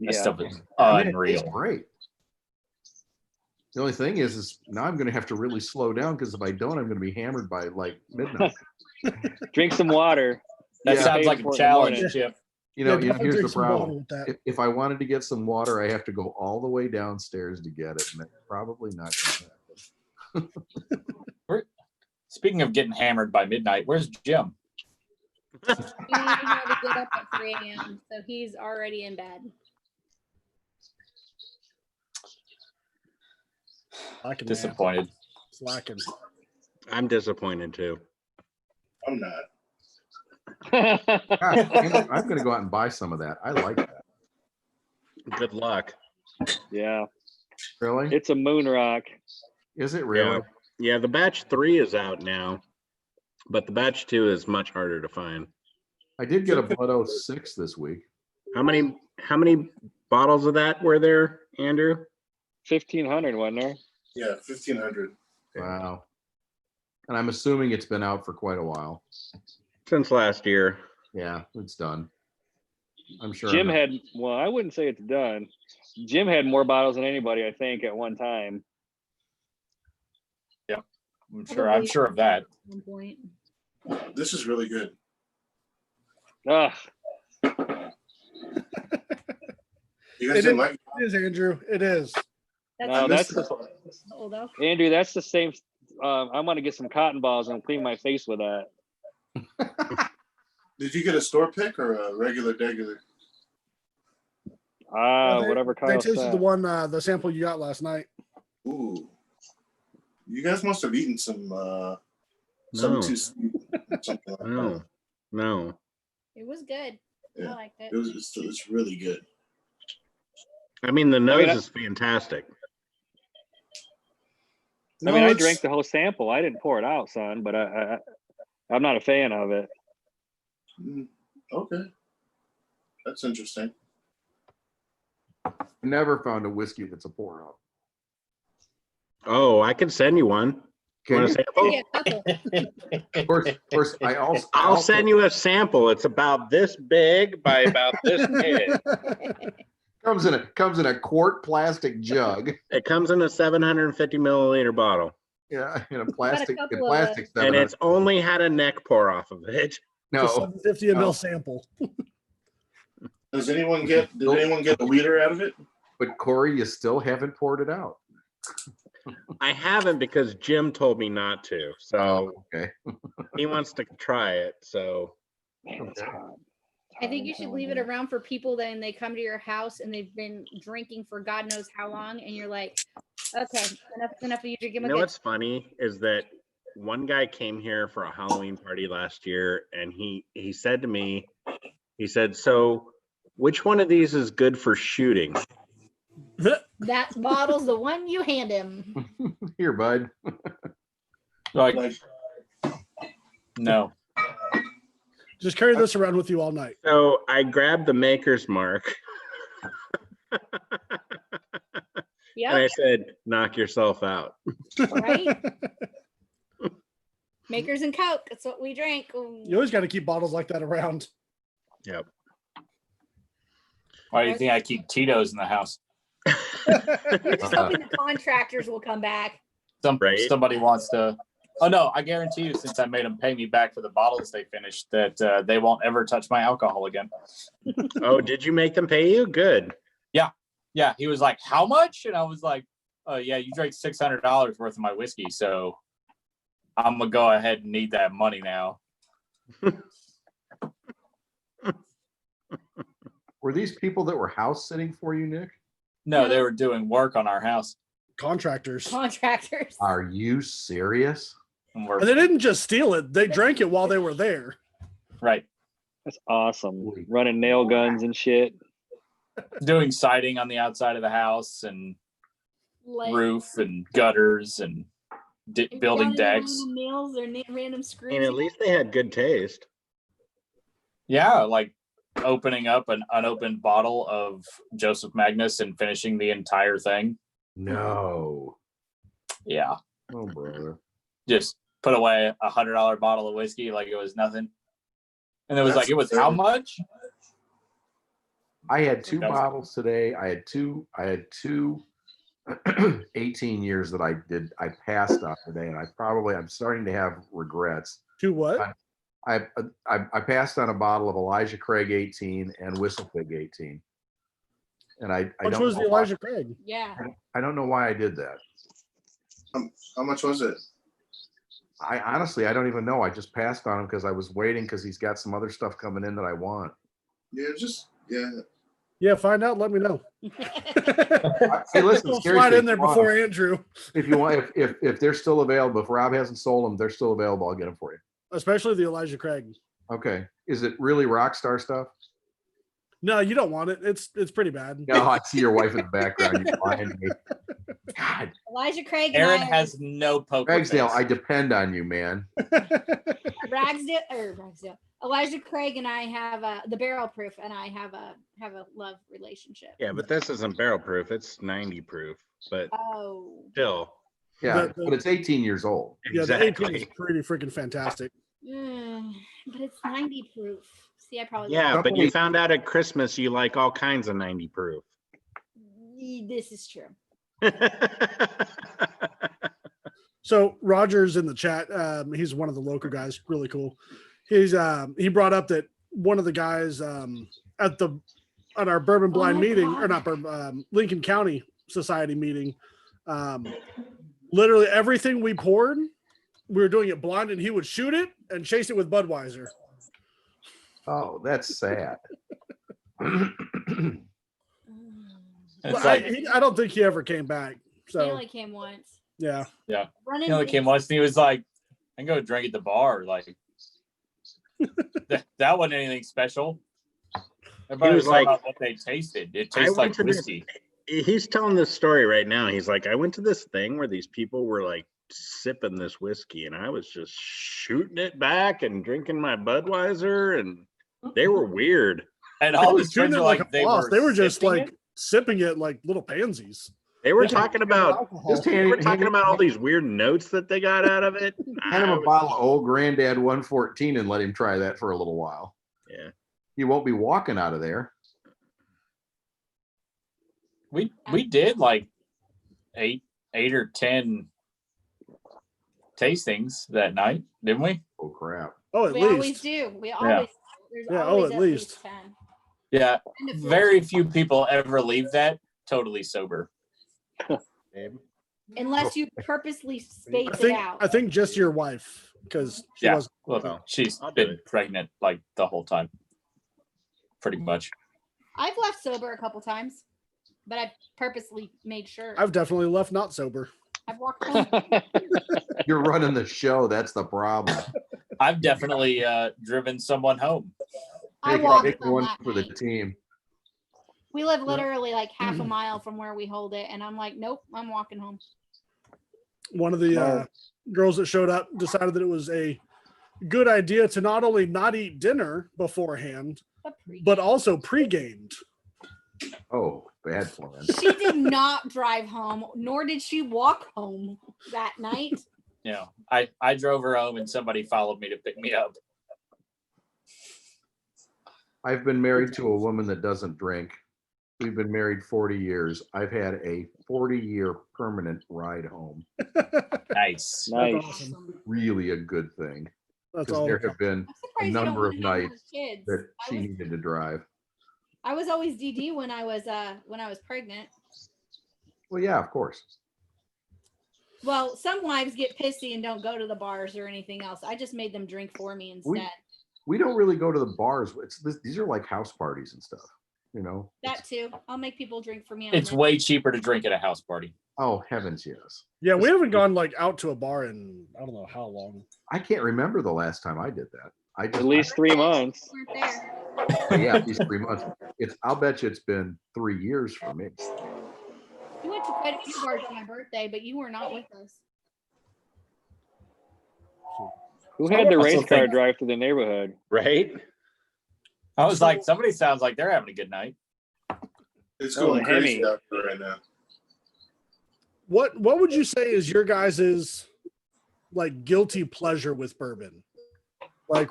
That Yeah. stuff is I mean, it tastes unreal. great. The only thing is now I'm going to have to really slow down because if I don't, I'm going to be hammered by like midnight. Drink some water. That Yeah. sounds Pay like for a it in the challenge, morning. Chip. Definitely Here's drink the some water problem. with that. If I wanted to get some water, I have to go all the way downstairs to get it, and that's probably not going to happen. Speaking of getting hammered by midnight, where's Jim? He had to get up at 3 a.m., so he's already in bed. Slacking, man. Disappointed. Slacking. I'm disappointed too. I'm not. God, I'm going to go out and buy some of that. I like that. Good luck. Yeah, Really? it's a moon rock. Is it really? Yeah, the batch 3 is out now, but the batch 2 is much harder to find. I did get a Blood 06 this week. How many bottles of that were there, Andrew? 1,500, wasn't there? Yeah, 1,500. Wow. And I'm assuming it's been out for quite a while. Since last year. Yeah, it's done. I'm sure. Jim had, well, I wouldn't say it's done. Jim had more bottles than anybody, I think, at one time. I'm sure of that. At one point. This is really good. Ugh, You guys It didn't like It is, Andrew. It is. That's no, missed that's it. the, old elk. Andrew, that's the same. I'm going to get some cotton balls and clean my face with that. Did you get a store pick or a regular? They- Whatever They Kyle tasted said. the one, the sample you got last night. Ooh. You guys must have eaten some No. too sweet, something like that. No. It was good. Yeah. I liked it. It's really good. I mean, the nose mean, I- is fantastic. I mean, I it's- drank the whole sample. I didn't pour it out, son, but I'm not a fan of it. Okay. That's interesting. never found a whiskey that's a pour out. Oh, I could send you one. You Can want a you? sample? Yeah, couple. Of course, I'll send you a sample. It's about this big by about this big. comes in a quart plastic jug. It comes in a 750 milliliter bottle, Yeah, in a plastic couple of plastic and 700. it's only had a neck pour off of it. No, 750 ml No. sample. Did anyone get a liter out of it? but Corey, you still haven't poured it out. I haven't because Jim told me not to. So Okay. he wants to try it. So Man, it's hot. I think you should leave it around for people then they come to your house and they've been drinking for God knows how long, and you're like, okay, enough of you drinking. you know what's funny is that one guy came here for a Halloween party last year, and he said to me, he said, "So which one of these is good for shooting?" That bottle's the one you hand him. Here, bud. Like, Like, no. Just carry this around with you all night. So I grabbed the maker's mark and I Yep, said, "Knock yourself out." right. Makers and Coke. That's what we drank. You always got to keep bottles like that around. Yep. Why do you think I keep Tito's in the house? You're just hoping the contractors will come back. Right. Somebody wants to. Oh no! I guarantee you, since I made them pay me back for the bottles they finished, that they won't ever touch my alcohol again. Oh, did you make them pay you? Good. Yeah, he was like, "How much?" And I was like, "Oh yeah, you drank $600 worth of my whiskey, so I'm gonna go ahead and need that money now." Were these people that were house sitting for you, Nick? No, they were doing work on our house. Contractors. Contractors. Are you serious? And we're And they didn't just steal it, they drank it while they were there. right That's awesome. Running nail guns and shit. doing siding on the outside of the house and Like, roof and gutters and building running decks. random nails or random I screws. mean, at least they had good taste. Yeah, like opening up an unopened bottle of Joseph Magnus and finishing the entire thing. No. Yeah. Oh, brother. Just put away $100 bottle of whiskey like it was nothing. And it was That's like, it was how much? I had two Okay. bottles today. I had two 18 years that I passed on today, and I'm starting to have regrets. To what? I passed on a bottle of Elijah Craig 18 and Whistlepig 18. And I Which don't was know the why- Elijah Craig? Yeah. I don't know why I did that. How much was it? I honestly, I don't even know. I just passed on him because I was waiting because he's got some other stuff coming in that I want. Yeah. Yeah, find out. Let me know. Hey, listen, We'll seriously, slide in there if you want before 'em, Andrew, if you want, if they're still available, if Rob hasn't sold them, they're still available. I'll get them for you. especially the Elijah Craig. Okay. Is it really rock star stuff? No, you don't want it. It's pretty bad. No, I see your wife in the background. You're lying to me. God, Elijah Craig and Aaron I has no poker Ragsdale, face. I depend on you, man. Ragsdale. Elijah Craig and I have the barrel proof, and I have a love relationship. Yeah, but this isn't barrel proof. It's 90 proof, but Oh. still. Yeah, The- but it's 18 years old. Yeah, the 18 Exactly. is pretty freaking fantastic. But it's 90 proof. See, I probably Yeah, but Company- you found out at Christmas you like all kinds of 90 proof. This is true. So Roger's in the chat. He's one of the local guys. Really cool. He brought up that one of the guys at our Bourbon Blind my meeting, God. or not Lincoln County Society meeting. Literally everything we poured, we were doing it blind, and he would shoot it and chase it with Budweiser. Oh, that's sad. It's But like, I don't think he ever came back. He So only came once. yeah, Running he only came once and he was like, I can go drink at the bar. Like, that wasn't anything special. Everybody was was talking like, about what they tasted. It I tastes went like to this- whiskey. He's telling this story right now. He's like, I went to this thing where these people were like sipping this whiskey, and I was just shooting it back and drinking my Budweiser, and they were weird. And They all were his shooting friends it were like like, a boss. They were just sipping like it? sipping it like little pansies. They were Yeah. talking about Alcohol. Just they hand, were hand, talking about all these weird notes that they got out of it. hand him I a was- bottle of old Granddad 114 and let him try that for a little while. Yeah. He won't be walking out of there. We did like eight or 10 tastings that night, didn't we? Oh crap. Oh, at We always least. do. We always. There's Yeah, always at least. 10. Yeah. And if Very few people ever leave that totally sober. Babe. unless you purposely space I think it out. I think just your wife, because she Yeah. was Well, Well, she's I'll do been it. pregnant like the whole time. Pretty much. I've left sober a couple times, but I purposely made sure. I've definitely left not sober. I've walked home. You're running the show. That's the problem. I've definitely driven someone home. I Take- walked take home one that for the night. team. We live literally like half a mile from where we hold it, and I'm like, nope, I'm walking home. One of the girls that showed up decided that it was a good idea to not only not eat dinner beforehand, but also pre-gamed. Oh, bad plan. She did not drive home, nor did she walk home that night. You know, I drove her home and somebody followed me to pick me up. I've been married to a woman that doesn't drink. We've been married 40 years. I've had a 40-year permanent ride home. Nice. Nice. That's awesome. Really a good thing. That's Because all. there have been I'm surprised you don't number of wanna have more nights kids. that I she was- needed to drive. I was always DD when I was pregnant. Well, yeah, of course. Well, some wives get pissy and don't go to the bars or anything else. I just made them drink for me instead. We don't really go to the bars. These are like house parties and stuff, you know? That too. I'll make people drink for me. on It's there. way cheaper to drink at a house party. Oh, heavens, yes. Yeah, we haven't gone like out to a bar in I don't know how long. I can't remember the last time I did that. I just, At least 3 months. Weren't there. yeah, at least 3 months. I'll bet you it's been 3 years for me. We went to quite a few bars on my birthday, but you were not with us. Who had the Also race car think- drive through the neighborhood? Right? I was like, somebody sounds like they're having a good night. It's Oh, going crazy Hemi. out there right now. What would you say is your guys's like guilty pleasure with bourbon? Like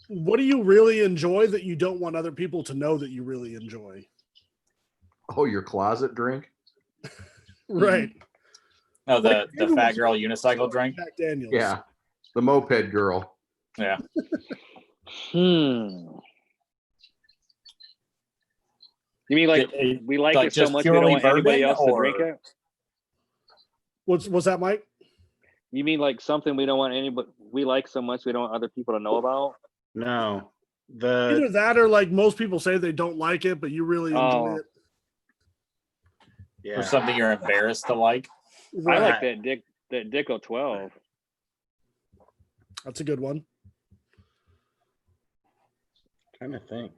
what do you really enjoy that you don't want other people to know that you really enjoy? Oh, your closet drink? Right. Oh, the fat girl unicycle drink. Jack Daniels. Yeah. The moped girl. Yeah. You mean like we like like it so just much we don't purely want anybody bourbon, else to drink or- it? What's that, Mike? You mean like something we don't want anybody we like so much we don't want other people to know about? No, Either that or like most people say they don't like it, but you really enjoy Oh. it. yeah. Or something you're embarrassed to like. I like Right. that Dicko 12. That's a good one. Trying to think.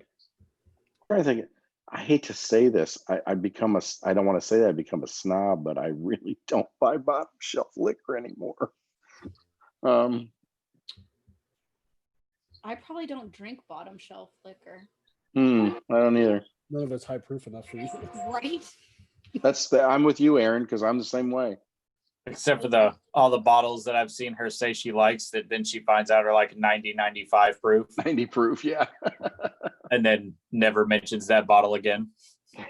trying to think. I hate to say this. I don't want to say that I become a snob, but I really don't buy bottom shelf liquor anymore. I probably don't drink bottom shelf liquor. I don't either. None of it's high proof enough for you. Right? I'm with you, Aaron, because I'm the same way. Except for all the bottles that I've seen her say she likes that then she finds out are like 90, 95 proof 90 proof, yeah. and then never mentions that bottle again.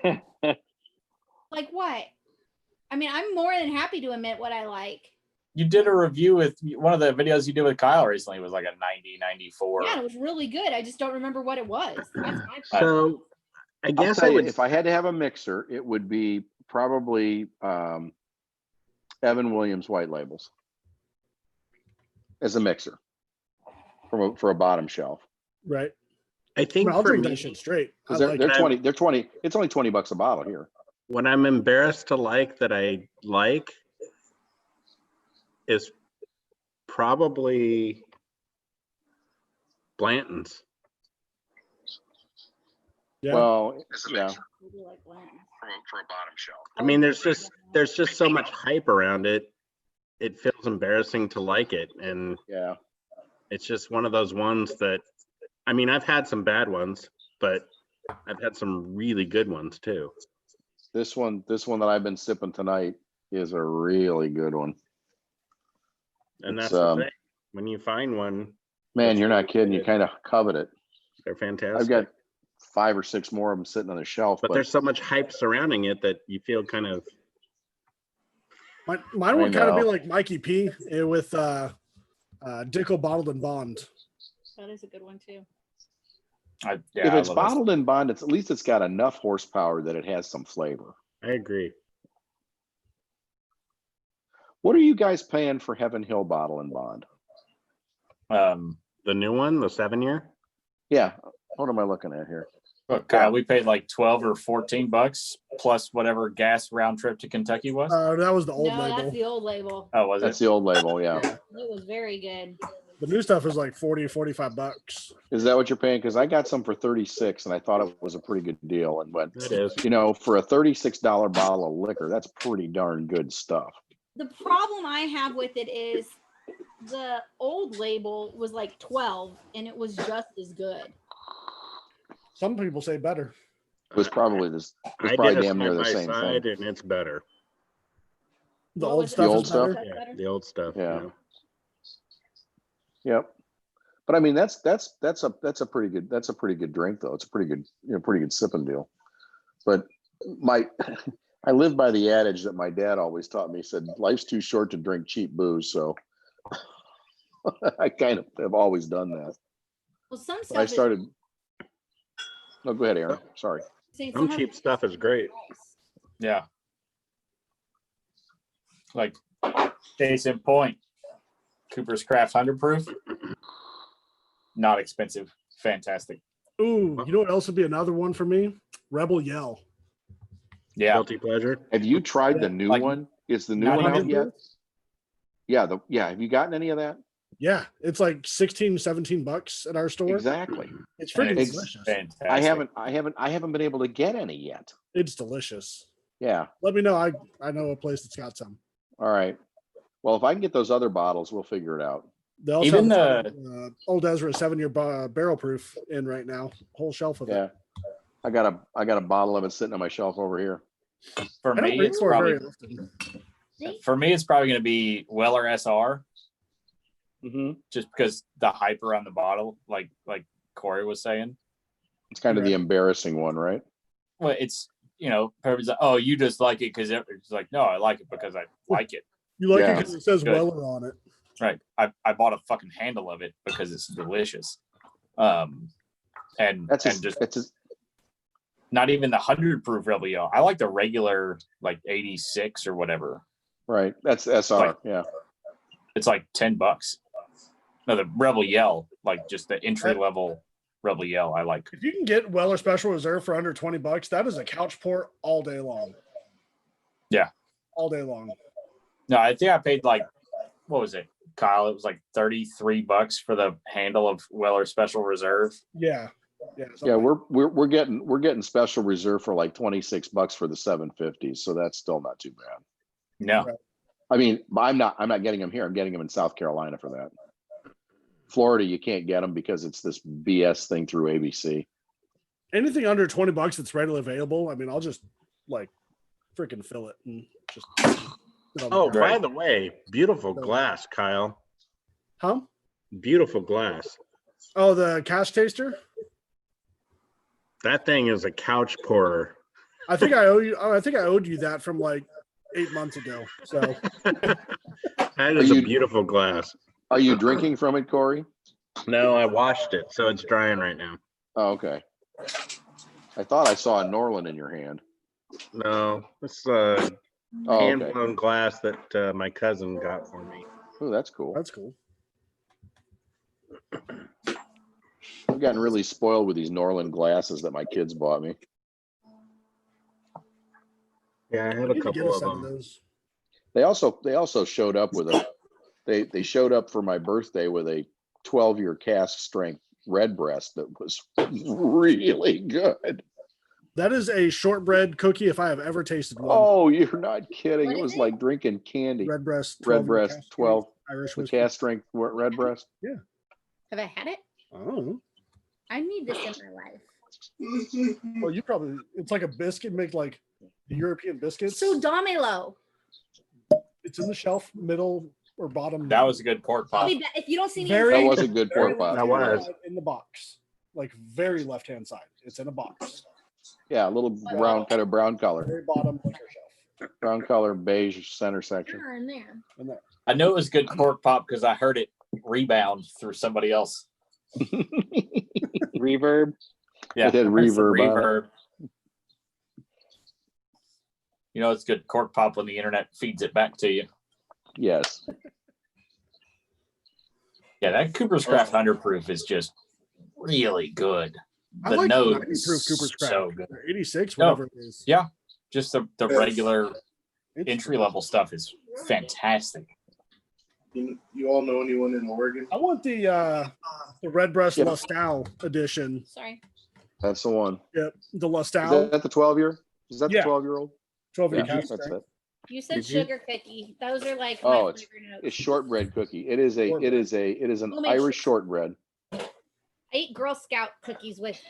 Like what? I mean, I'm more than happy to admit what I like. You did a review with one of the videos you did with Kyle recently was like a 90, 94. Yeah, it was really good. I just don't remember what it was. That's my So I I'll guess tell I you, would. if I had to have a mixer, it would be probably Evan Williams white labels as a mixer for a bottom shelf. Right. I I think mean, I'll for drink me, that shit straight. I Because like they're it. 20. It's only $20 a bottle here. what I'm embarrassed to like that I like is probably Blanton's. Yeah. Well, yeah. Maybe like Blanton's. For a bottom shelf. I mean, there's just so much hype around it. It feels embarrassing to like it, and Yeah. it's just one of those ones that, I mean, I've had some bad ones, but I've had some really good ones too. This one that I've been sipping tonight is a really good one. And It's, that's the thing. When you find one, Man, you're not kidding. You kind of covet it. they're fantastic. I've got 5 or 6 more of them sitting on the shelf, but there's so much hype surrounding it that you feel kind of. Mine would kind of be know. like Mikey P with Dicko Bottled and Bond. That is a good one too. if I it's love bottled in bond, at least it's got enough horsepower that it has some flavor. I agree. What are you guys paying for Heaven Hill bottle and bond? The new one, the 7-year. Yeah. What am I looking at here? Look, Kyle, we paid like 12 or 14 bucks plus whatever gas round trip to Kentucky was. That was the old No, label. that's the old label. Oh, was That's it? the old label. Yeah. It was very good. The new stuff is like 40, 45 bucks. Is that what you're paying? Because I got some for 36 and I thought it was a pretty good deal. And went, It is. for a $36 bottle of liquor, that's pretty darn good stuff. The problem I have with it is the old label was like 12 and it was just as good. Some people say better. It was probably this. It was I probably did a damn near side the by same side, thing. and it's better. The What old was it? stuff old is stuff? better. That's better? The old stuff. Yeah. Yep. But I mean, that's a pretty good drink though. It's a pretty good sipping deal. But I live by the adage that my dad always taught me. He said, life's too short to drink cheap booze. So I kind of have always done that. Well, some But stuff I started. No, go ahead, Aaron. Sorry. Some cheap stuff is great. Yeah. Like, case in point, Cooper's Craft 100 proof. Not expensive. Fantastic. Ooh, you know what else would be another one for me? Rebel Yell. Yeah. Guilty pleasure. Have you tried the new Like, one? Is the new not one out even yet? Yeah. Have you gotten any of that? Yeah, it's like 16, 17 bucks at our store. Exactly. It's And freaking it's delicious. fantastic. I haven't been able to get any yet. It's delicious. Yeah. Let me know. I know a place that's got some. All right. Well, if I can get those other bottles, we'll figure it out. They also Even have Old Ezra 7-year barrel proof in right now. Whole shelf of Yeah. it. I got a bottle of it sitting on my shelf over here. For I don't me, drink it's for it probably very often. See? For me, it's probably going to be Weller SR, Mm-hmm. just because the hype around the bottle, like Corey was saying. It's kind of the embarrassing one, right? Well, it's, everybody's like, oh, you just like it because it's like, no, I like it because I like it. You like it Yeah. because it says Good. Weller on it. Right. I bought a fucking handle of it because it's delicious. And just not even the 100 proof Rebel Yell. I like the regular like 86 or whatever. right. That's SR. Yeah. It's like $10. No, the Rebel Yell, like just the entry level Rebel Yell, I like. If you can get Weller Special Reserve for under $20, that is a couch port all day long. Yeah. All day long. No, I think I paid like, what was it, Kyle? It was like $33 for the handle of Weller Special Reserve. Yeah. Yeah. Yeah, we're getting special reserve for like $26 for the 750s, so that's still not too bad. No. Right. I mean, I'm not getting them here. I'm getting them in South Carolina for that. Florida, you can't get them because it's this BS thing through ABC. Anything under $20 that's readily available. I mean, I'll just like freaking fill it and just. Oh, by the way, beautiful glass, Kyle. Huh? Beautiful glass. Oh, the cash taster. That thing is a couch pourer. I think I owe you. I think I owed you that from like 8 months ago. So That is a beautiful glass. Are you drinking from it, Corey? No, I washed it, so it's drying right now. Oh, okay. I thought I saw a Norland in your hand. No, it's Oh, okay. hand-blown glass that my cousin got for me. Oh, that's cool. that's cool. I've gotten really spoiled with these Norland glasses that my kids bought me. Yeah, I had I a need to get couple a of set of them. those. They also showed up with they showed up for my birthday with a 12-year cask strength Redbreast that was really good. That is a shortbread cookie if I have ever tasted one. Oh, you're not kidding. What It is was it? like drinking candy. Redbreast 12. Redbreast 12, Irish the whiskey. cask strength Redbreast. Have I had it? Oh, I need this in my life. well, you probably. It's like a biscuit, make like the European biscuits. So Domelo. It's in the shelf, middle or bottom. That was a good pork I'll pop. be if you don't see me Very- That in was a good pork pop. That was. in the box, like very left hand side. It's in a box, Yeah, a little brown, kind of brown color. very bottom liquor shelf. Brown color, beige center section. in there. In there. I know it was good pork pop because I heard it rebound through somebody else. Reverb. Yeah, It had some reverb on it. reverb. It's good cork pop when the internet feeds it back to you. Yes. Yeah, that Cooper's Craft 100 proof is just really good. I The like nose 90 proof Cooper's Craft. so good. Or 86, No. whatever it is. Yeah, just the regular It's- entry level stuff is fantastic. You all know anyone in Oregon? I want the Redbreast Yep. Lustal edition. Sorry. That's the one. Yep, the Is Lustal that the 12-year? Is that the Yeah. 12-year-old? 12 Yeah, year cask that's strength. it. You said Did you- sugar cookie. Those are like Oh, my it's- flavor notes. It's shortbread cookie. It is an Homemade Irish shortbread. I ate Girl Scout cookies with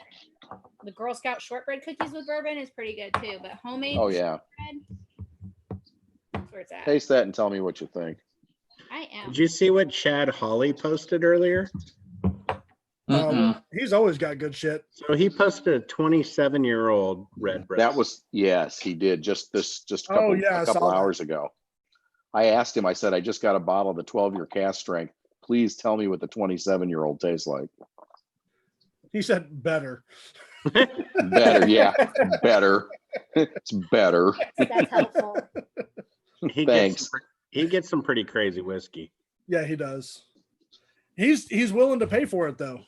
the Girl Scout shortbread cookies with bourbon is pretty good too. But homemade Oh yeah. shortbread, that's where it's at. Taste that and tell me what you think. I am. Did you see what Chad Hawley posted earlier? He's always got good shit. So he posted a 27-year-old Redbreast. That was yes, he did just a Oh, couple, yeah, I a saw couple that. hours ago. I asked him, I said, I just got a bottle of the 12-year cask strength. Please tell me what the 27-year-old tastes like. He said better. Better, yeah, better. It's better. That's helpful. He Thanks. gets some pretty crazy whiskey. Yeah, he does. He's willing to pay for it though.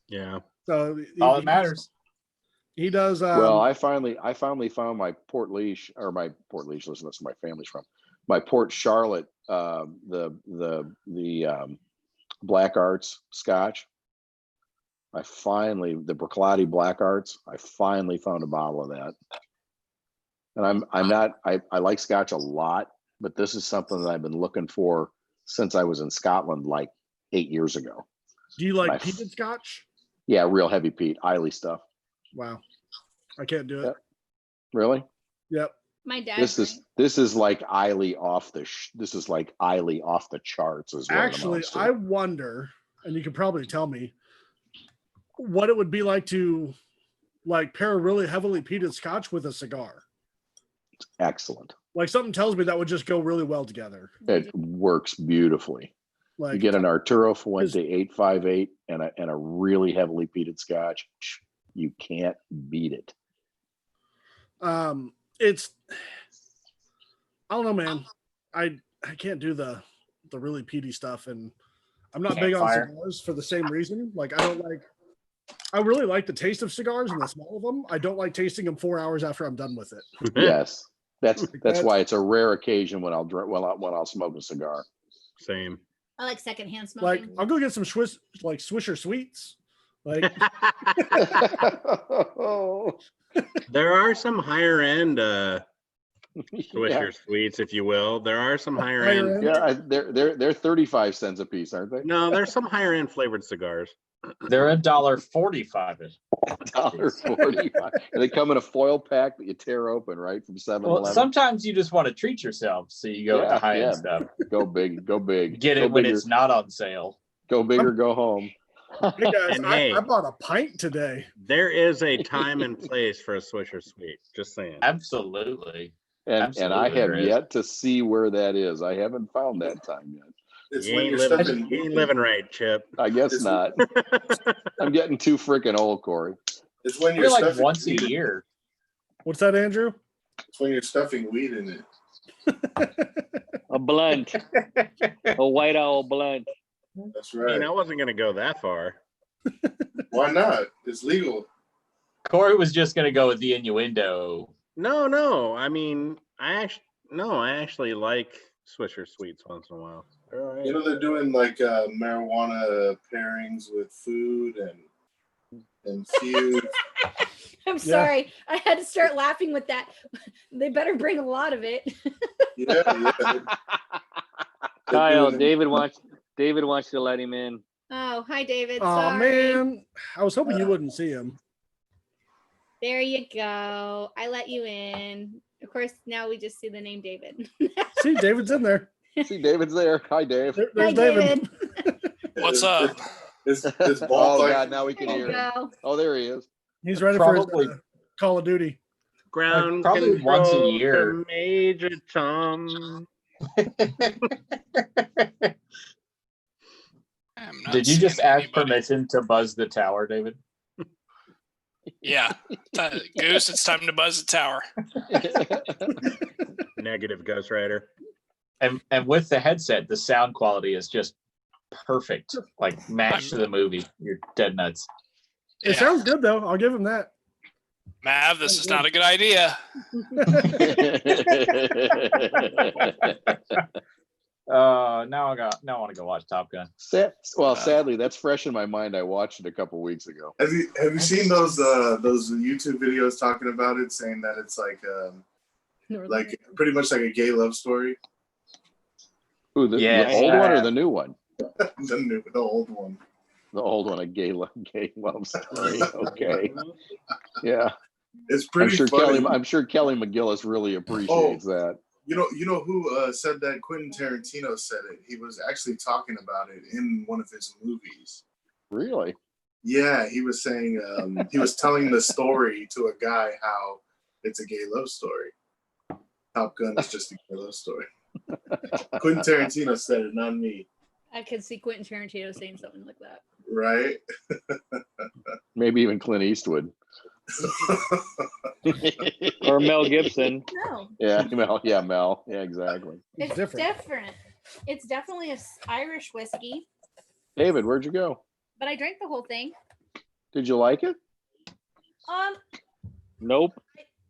Yeah. So All that matters. He does. Well, I finally found my Listen, that's where my family's from. My Port Charlotte, the Black Arts Scotch. The Bruichladdich Black Arts. I finally found a bottle of that, and I like Scotch a lot, but this is something that I've been looking for since I was in Scotland like 8 years ago. Do you like my- peated scotch? Yeah, real heavy peat, Islay stuff. Wow, I can't do it. Yep. Really? Yep. My dad. This is like Eiley off the charts as well. Actually, I wonder, and you could probably tell me what it would be like to like pair a really heavily peated scotch with a cigar. Excellent. Like something tells me that would just go really well together. It works beautifully. Like You get an Arturo Fuente 858 and a really heavily peated scotch. You can't beat it. It's I don't know, man. I can't do the really peaty stuff, and I'm not big on Campfire. cigars for the same reason. Like I really like the taste of cigars and the smell of them. I don't like tasting them 4 hours after I'm done with it. Yes. That's why it's a rare occasion when I'll smoke a cigar. Same. I like secondhand Like smoking. I'll go get some Swisher Sweets. Like There are some higher end Yeah. Swisher Sweets, if you will. There are some higher Higher end. end? Yeah, they're 35 cents a piece, aren't they? No, there's some higher end flavored cigars. They're $1.45. $1.45. And they come in a foil pack that you tear open, right? From 7-Eleven. Well, sometimes you just want to treat yourself, so you go with the high end stuff. Go big, go big. Get Go it when bigger. it's not on sale. Go big or go home. hey guys, And hey. I bought a pint today. There is a time and place for a Swisher Sweet. Just saying. Absolutely. And I Absolutely, have there is. yet to see where that is. I haven't found that time yet. It's You when ain't you're living, stuffing. you ain't living right, Chip. I guess It's- not. I'm getting too freaking old, Corey. It's when I you're feel like stuffing once a weed- year. What's that, Andrew? It's when you're stuffing weed in it. A blunt, a white owl blunt. That's I right. mean, I wasn't gonna go that far. Why not? It's legal. Corey was just going to go with the innuendo. No. I mean, I actually like Swisher Sweets once in a while. They're all right. You know they're doing like marijuana pairings with food and fuse. I'm sorry. I had to start laughing with that. They better bring a lot of it. Yeah. They're Kyle, doing- David wants to let him in. Oh, hi, David. Oh Sorry. man, I was hoping you wouldn't see him. There you go. I let you in. Of course, now we just see the name David. See, David's in there. See, David's there. Hi, Dave. Hi, There's David. What's up? This ball Oh fight- God, now we can There you hear him. go. Oh, there he is. He's ready for Probably- his Call of Duty. Ground probably once a control year. to Major Tom. I'm not Did you just seeing ask anybody. permission to buzz the tower, David? Yeah. Goose, it's time to buzz the tower. Negative, Ghost Rider. And with the headset, the sound quality is just perfect, like matched to the movie. You're dead nuts. It Yeah. sounds good though. I'll give him that. Mav, this is not a good idea. Now I want to go watch Top Gun. Sadly, that's fresh in my mind. I watched it a couple weeks ago. Have you seen those YouTube videos talking about it, saying that it's like pretty much like a gay love story? Ooh, the Yes. old one or the new one? The old one. The old one, a gay love story. Okay, yeah. It's pretty funny. I'm sure Kelly McGillis really appreciates that. You know who said that? Quentin Tarantino said it. He was actually talking about it in one of his movies. Really? Yeah, he was saying he was telling the story to a guy how it's a gay love story. Top Gun is just a gay love story. Quentin Tarantino said it, not me. I could see Quentin Tarantino saying something like that. Right? Maybe even Clint Eastwood. Or Mel Gibson. No, Yeah, Mel. Yeah, Mel. Yeah, exactly. it's different. different. It's definitely Irish whiskey, David, where'd you go? but I drank the whole thing. Did you like it? Nope.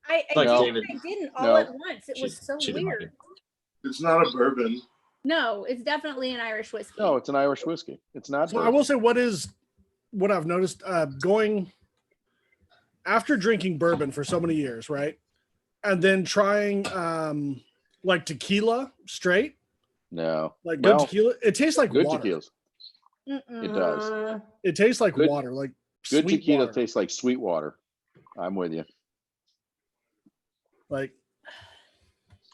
I Like did, David. I didn't all No. at once. It was so She didn't like weird. It's not a bourbon. No, it's definitely an Irish whiskey. No, it's an Irish whiskey. It's not. So I will say what I've noticed going after drinking bourbon for so many years, right? And then trying like tequila straight, No. like good Well, tequila. It tastes like Good water. tequilas. Mm-mm. It does. It tastes like Good- water, like Good sweet tequila water. tastes like sweet water. I'm with you. Like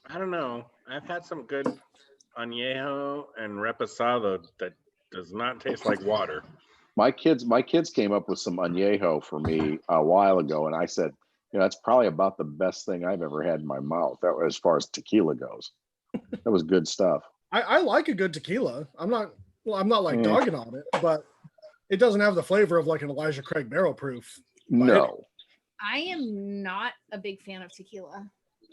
I don't know. I've had some good añejo and reposado that does not taste like water. My kids came up with some añejo for me a while ago, and I said, that's probably about the best thing I've ever had in my mouth. That was, as far as tequila goes. That was good stuff. I like a good tequila. I'm not like Mm. dogging on it, but it doesn't have the flavor of like an Elijah Craig barrel proof. No. I am not a big fan of tequila.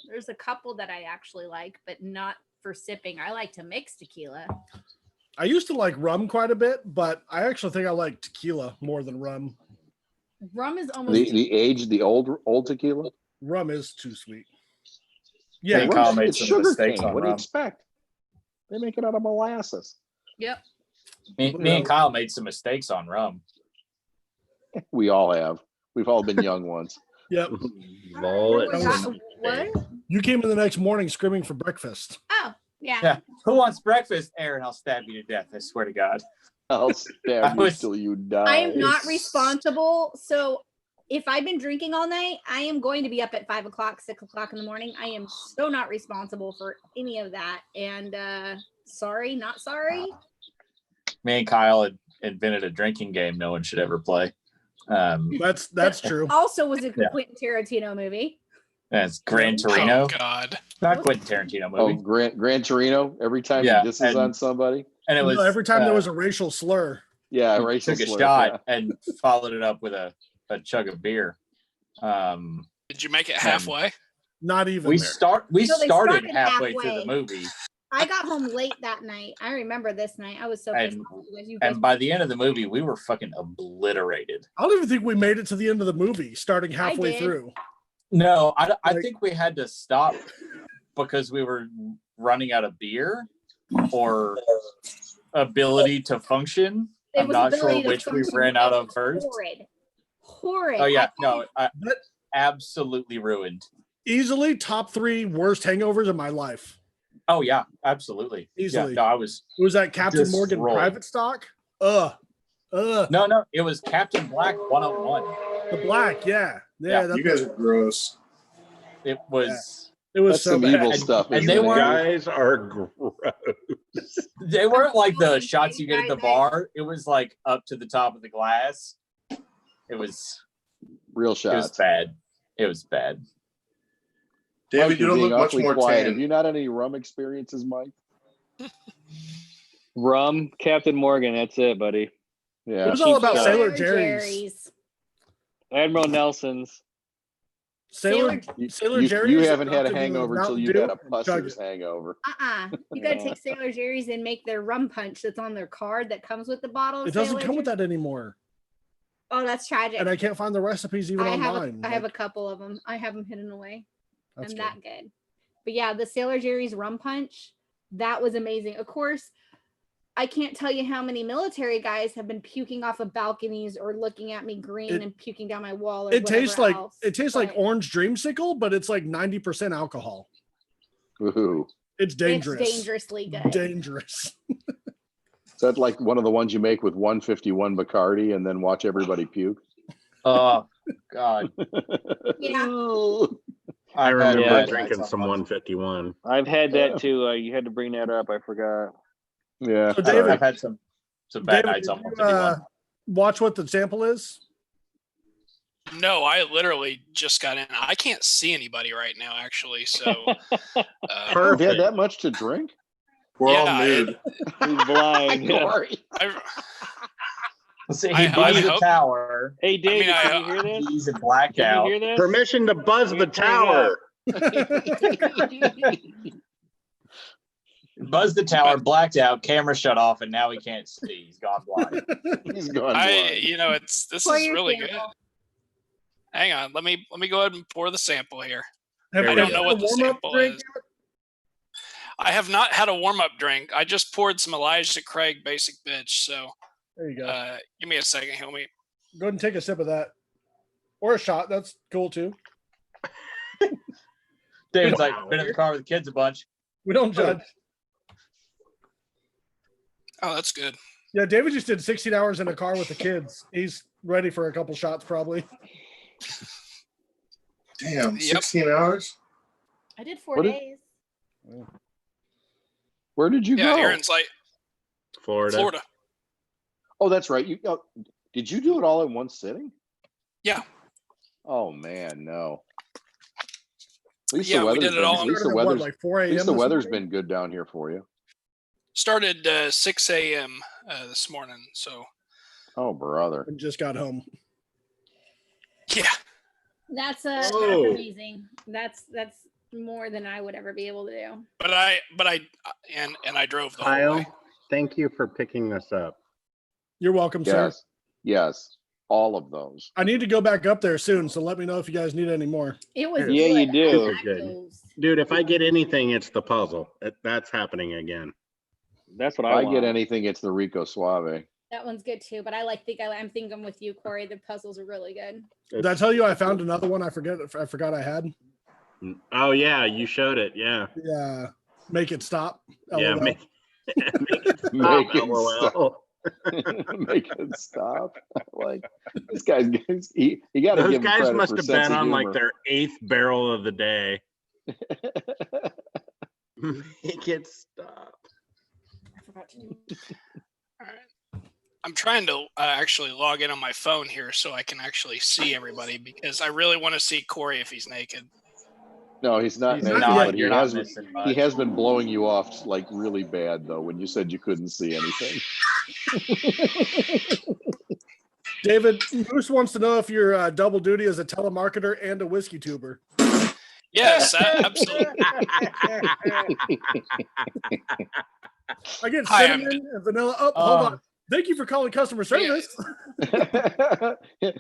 There's a couple that I actually like, but not for sipping. I like to mix tequila. I used to like rum quite a bit, but I actually think I like tequila more than rum. Rum is almost The old tequila. Rum is too sweet. Yeah, Yeah, Kyle made It's some sugar mistakes cane. on What do you rum. expect? They make it out of molasses. Yep. Me and Kyle made some mistakes on rum. We all have. We've all been young once. yep. What? You came in the next morning screaming for breakfast. Oh, yeah. Yeah. Who wants breakfast? Aaron, I'll stab you to death. I swear to God. I'll stab you till you die. I am not responsible. So if I've been drinking all night, I am going to be up at 5 o'clock, 6 o'clock in the morning. I am so not responsible for any of that. And sorry, not sorry. Me and Kyle had invented a drinking game no one should ever play. That's true. Also was a Yeah. Quentin Tarantino movie. That's Gran Torino. Oh God. Not Quentin Tarantino Oh, movie. Gran Torino. Every time Yeah, this is and- on somebody. And it was Every time there was a racial slur. Yeah, he racial took a slur, shot and followed it up with a chug of beer. Did you make it halfway? Not even We there. started they halfway halfway. through the movie, I got home late that night. I remember this night. I was so pissed And- off because you guys and by the end of the movie, we were fucking obliterated. I don't even think we made it to the end of the movie, starting halfway did. through. No, I Like- think we had to stop because we were running out of beer or ability to function. It I'm was not sure ability to which we function. ran out of first. Horrid. Oh yeah, I- no, But absolutely ruined. easily top 3 worst hangovers in my life. Oh yeah, absolutely. Easily. Yeah, no, I was It was that Captain Just Morgan roll. private stock. no, it was Captain Black 101. The black, yeah. Yeah, That's You guys are gross. It was. it was That's so some bad. evil stuff. and isn't they it? weren't- Guys are gross. They weren't like the Oh, shots you get at the bar. It was like up to the top of the glass. It was real it was shots. bad. It was bad. David, Mike, you you're don't being look much awfully more quiet. Have tan. you not had any rum experiences, Mike? Rum, Captain Morgan. That's it, buddy. Yeah. It was all about Keep Sailor Sailor Jerry's. Admiral Nelson's. Sailor You, Sailor you, Jerry's you haven't had a adopted hangover until Mountain you've had a Dew and chug pusser's it. hangover. You gotta take Sailor Jerry's and make their rum punch that's on their card that comes with the bottle. of It doesn't Sailor come with Jerry. that anymore. Oh, that's tragic. And I can't find the recipes even I have online. I have a couple of them. I have them hidden away. That's I'm good. that good. But yeah, the Sailor Jerry's rum punch, that was amazing. Of course, I can't tell you how many military guys have been puking off of balconies or looking at me green It- and puking down my wall. Or It tastes whatever like else, it tastes like but orange dreamsicle, but it's like 90% alcohol. Woohoo. It's dangerous. It's dangerously good. Dangerous. Is that like one of the ones you make with 151 Bacardi and then watch everybody puke? Oh God. Yeah. I I've had remember bad drinking nights some on 151. I've had that too. You had to bring that up. I forgot. Yeah. So I've David, had some bad David, nights did on you, 151. watch what the sample is? No, I literally just got in. I can't see anybody right now, actually. So, You've had Perfect. that much to drink? We're all Yeah, nude. He's blind. Yeah. Corey. See, I he buzzed the hope- tower. Hey, David, I- can you hear this? He's a Can blackout. you hear this? Permission to buzz the Turn it up. tower. Buzzed the tower, blacked out, camera shut off, and now he can't see. He's gone blind. He's gone I, blind. you know, this Pour is your really good. sample. Hang on, let me go ahead and pour the sample here. Have I you don't had know a what the warm-up sample drink is. yet? I have not had a warm up drink. I just poured some Elijah Craig Basic Bitch. So, There you go. give me a second, help me. Go ahead and take a sip of that. Or a shot. That's cool too. David's like, been in the car with the kids a bunch. We don't judge. Oh, that's good. Yeah, David just did 16 hours in a car with the kids. He's ready for a couple shots probably. Damn, Yep. 16 hours? I did 4 What did- days. Where did you Yeah, go? Aaron's like Florida. Florida. Oh, that's right. Did you do it all in one sitting? Yeah. Oh man, no. At least Yeah, the we weather's did it been, all. at least the Started at what, weather's, like 4 at a.m. least the this weather's morning? been good down here for you. Started 6 a.m. This morning. So Oh, brother. And just got home. yeah, That's Whoa. amazing. That's more than I would ever be able to do. but I drove the whole Kyle, way. thank you for picking this up. You're welcome, sir. Yes. Yes. All of those. I need to go back up there soon, so let me know if you guys need any more. It was Yeah, you good. do. How Good. that goes. Dude, if I get anything, it's the puzzle. That's happening again. That's what If I I want. get anything, it's the Rico Suave. That one's good too, but I'm thinking with you, Corey. The puzzles are really good. Did I tell you I found another one? I forgot I had. Oh yeah, you showed it. Yeah. Yeah, make it stop. Yeah. LOL. Make it stop. Make it LOL. Make it stop. Like this guy's you got to Those give him guys credit must for have sense been of on like humor. their 8th barrel of the day. Make it stop. I forgot to do. All right. I'm trying to actually log in on my phone here so I can actually see everybody because I really want to see Corey if he's naked. No, he's not He's naked, not but yet. he You're not has missing he much. has been blowing you off like really bad though when you said you couldn't see anything. David, Bruce wants to know if you're double duty as a telemarketer and a whiskey tuber. Yes, absolutely. I get Hi, I'm cinnamon and vanilla. Oh, hold on. Thank you for calling customer service.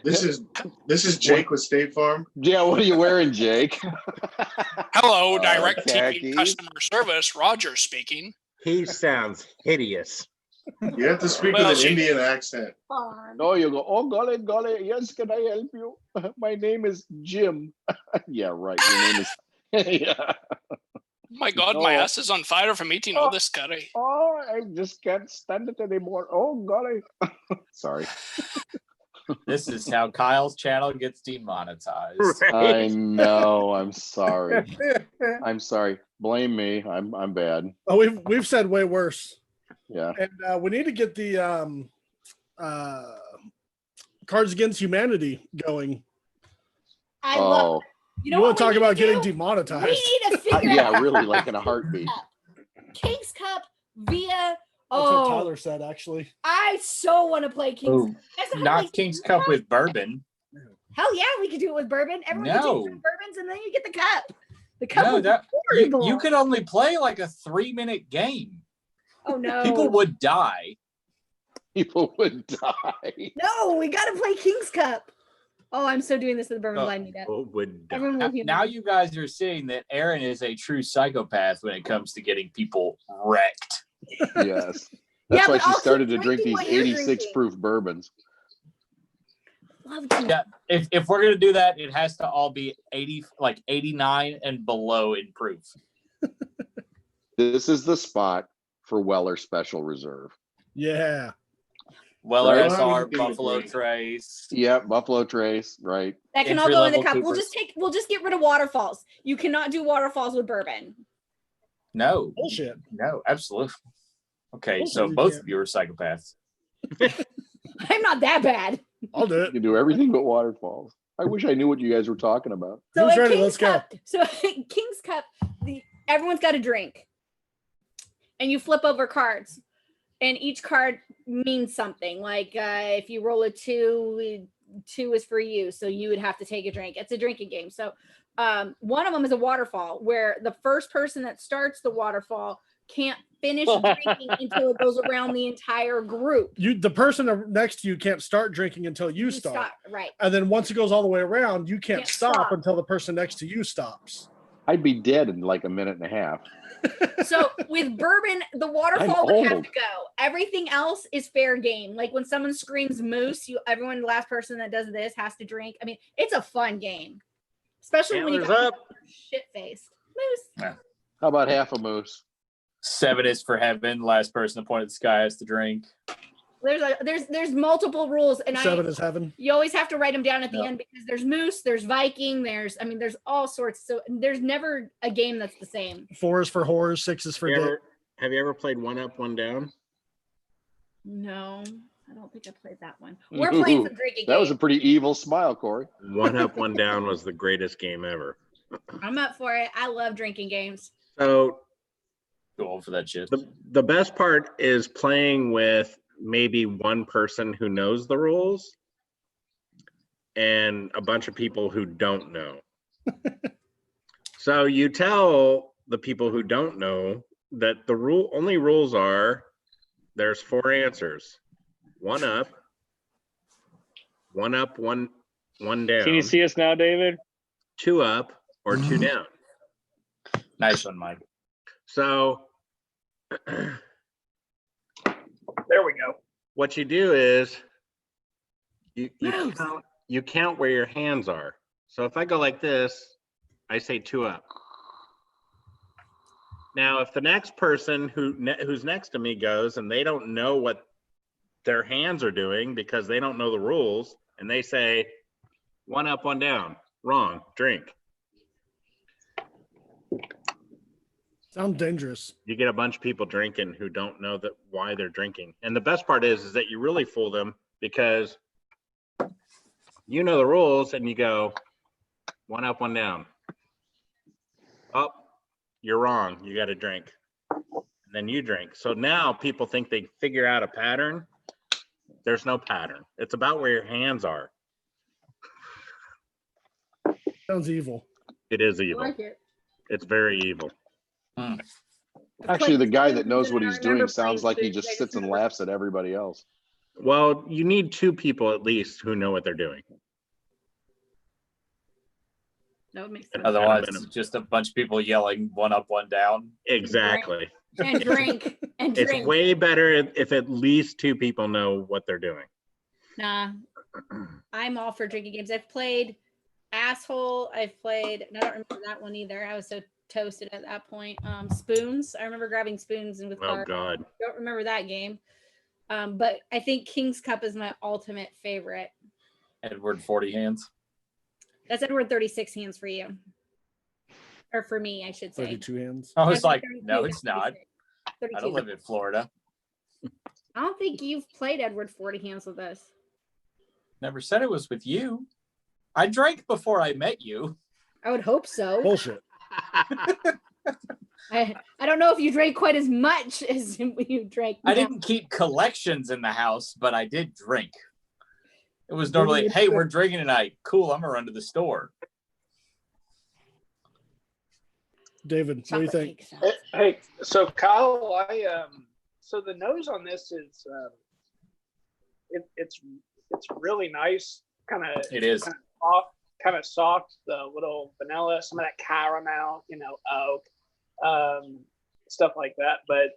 This is Jake with State Farm. Yeah, what are you wearing, Jake? Hello, Direct TV khakis. customer service. Roger speaking. He sounds hideous. You have to speak Well, with an she- Indian accent. Farm. No, you go, oh, golly, golly, yes, can I help you? My name is Jim. Yeah, right. Your name is, yeah. My God, my No. ass is on fire from eating all this curry. Oh, I just can't stand it anymore. Oh, golly. Sorry. This is how Kyle's channel gets demonetized. I know. I'm sorry. I'm sorry. Blame me. I'm bad. Oh, we've said way worse. Yeah. And we need to get the Cards Against Humanity going. I love. Oh, You You, know want what to talk we need about to getting do? demonetized? We need to figure yeah, out really, like in a heartbeat. King's Cup via. That's what Oh, Tyler said, actually. I so want to play King's. Oh, That's not not like- King's Cup with bourbon. Hell yeah, we could do it with bourbon. Everyone can No. take bourbons, and then you get the cup. The cup No, would be that you horrible. could only play like a 3-minute game. Oh no, People would die. People would die. No, we got to play King's Cup. Oh, I'm so doing this to the bourbon Oh. blind me. Oh, would Everyone will hear Now me. you guys are seeing that Aaron is a true psychopath when it comes to getting people wrecked. Yes. Yeah, That's why but she I'll keep started to drink drinking these what you're 86 drinking. proof bourbons. Love King's Yeah, if we're gonna do that, it has to all be 80, like 89 and below in proof. This is the spot for Weller Special Reserve. Yeah. Weller Right. SR, Buffalo Trace. Yep, Buffalo Trace, right. That can all go in the Entry-level cup. Coopers. We'll just get rid of waterfalls. You cannot do waterfalls with bourbon. No, Bullshit. no, absolutely. Okay, Bullshit, so you both can't. of you are psychopaths. I'm not that bad. I'll do You it. can do everything but waterfalls. I wish I knew what you guys were talking about. So Who's at ready? King's Let's go. Cup, so at King's Cup, everyone's got a drink, and you flip over cards, and each card means something. Like if you roll a 2, 2 is for you, so you would have to take a drink. It's a drinking game. So one of them is a waterfall, where the first person that starts the waterfall can't finish drinking until it goes around the entire group. The person next to you can't start drinking until you start. Right. And then once it goes all the way around, you can't Can't stop stop. until the person next to you stops. I'd be dead in like a minute and a half. So with bourbon, the waterfall I'm would have old. to go. Everything else is fair game. Like when someone screams moose, everyone, the last person that does this has to drink. I mean, it's a fun game, especially when you Antlers got up. shit faced moose. How about half a moose? 7 is for heaven. Last person to point at the sky has to drink. There's multiple rules, and 7 is heaven. you always have to write them down at the Yep. end because there's Moose, there's Viking, there's all sorts. So there's never a game that's the same. 4 is for horrors, 6 is for dick. Have you ever played One Up, One Down? No, I don't think I played that one. We're playing Ooh, some drinking that was a games. pretty evil smile, Corey. One Up, One Down was the greatest game ever. I'm up for it. I love drinking games. So Too old for that shit. the best part is playing with maybe one person who knows the rules and a bunch of people who don't know. So you tell the people who don't know that the only rules are there's 4 answers. 1 up, 1 up, one down. Can you see us now, David? 2 up or 2 down. Nice one, Mike. So There we go. what you do is you count where your hands are. So if I go like this, I say 2 up. Now, if the next person who's next to me goes and they don't know what their hands are doing because they don't know the rules, and they say 1 up, 1 down, wrong, drink. Sounds dangerous. You get a bunch of people drinking who don't know why they're drinking. And the best part is that you really fool them because you know the rules and you go 1 up, 1 down. Oh, you're wrong. You got to drink. And then you drink. So now people think they figure out a pattern. There's no pattern. It's about where your hands are. Sounds evil. It is I evil. like it. It's very evil. Actually, the guy that knows what I he's remember doing sounds playing like he Spoons. just I sits and remember- laughs at everybody else. Well, you need 2 people at least who know what they're doing. That would make sense. Otherwise, minimum. it's just a bunch of people yelling 1 up, 1 down. Exactly. And drink and It's drink. way better if at least 2 people know what they're doing. Nah, I'm all for drinking games. I've played Asshole. I've played, and I don't remember that one either. I was so toasted at that point. Spoons. I remember grabbing spoons and with Oh cards. God. Don't remember that game. But I think King's Cup is my ultimate favorite. Edward 40 hands. That's Edward 36 hands for you. Or for me, I should say. 32 hands. I was Edward like, 32, no, it's not. 32. I don't live in Florida. I don't think you've played Edward 40 hands with us. Never said it was with you. I drank before I met you. I would hope so. Bullshit. I don't know if you drank quite as much as you drank. I now. didn't keep collections in the house, but I did drink. It was normally, hey, we're drinking tonight. Cool, I'm gonna run to the store. David, what do you Chocolate think? cake sounds- Hey, so Kyle, so the nose on this is it's really nice. It is. Kind of soft. The little vanilla, some of that caramel, oak, stuff like that. But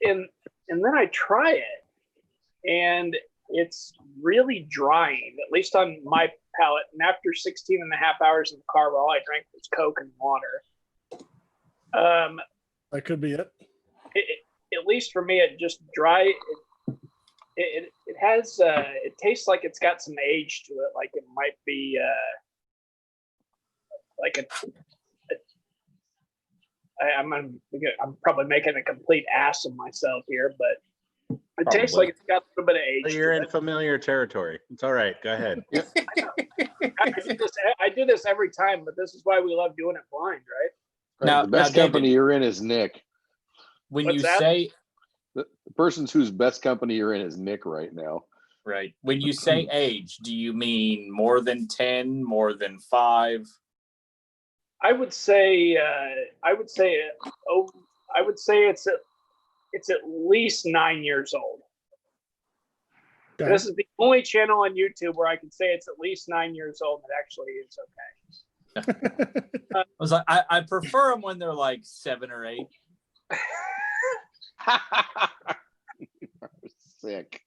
and then I try it, and it's really drying, at least on my palate. And after 16 and a half hours in the car, all I drank was Coke and water. That could be it. At least for me, it just dry. It has it tastes like it's got some age to it, like it might be like I'm probably making a complete ass of myself here, but it tastes like it's got a little bit of age. You're to in it. familiar territory. It's all right. Go ahead. I do this every time, but this is why we love doing it blind, right? Now- the best now, company David- you're in is Nick. When What's you that? say, The person's whose best company you're in is Nick right now. right, when you say age, do you mean more than 10, more than 5? I would say it's at least 9 years old. Okay. This is the only channel on YouTube where I can say it's at least 9 years old. It actually is okay. I was like, I prefer them when they're like 7 or 8. Sick.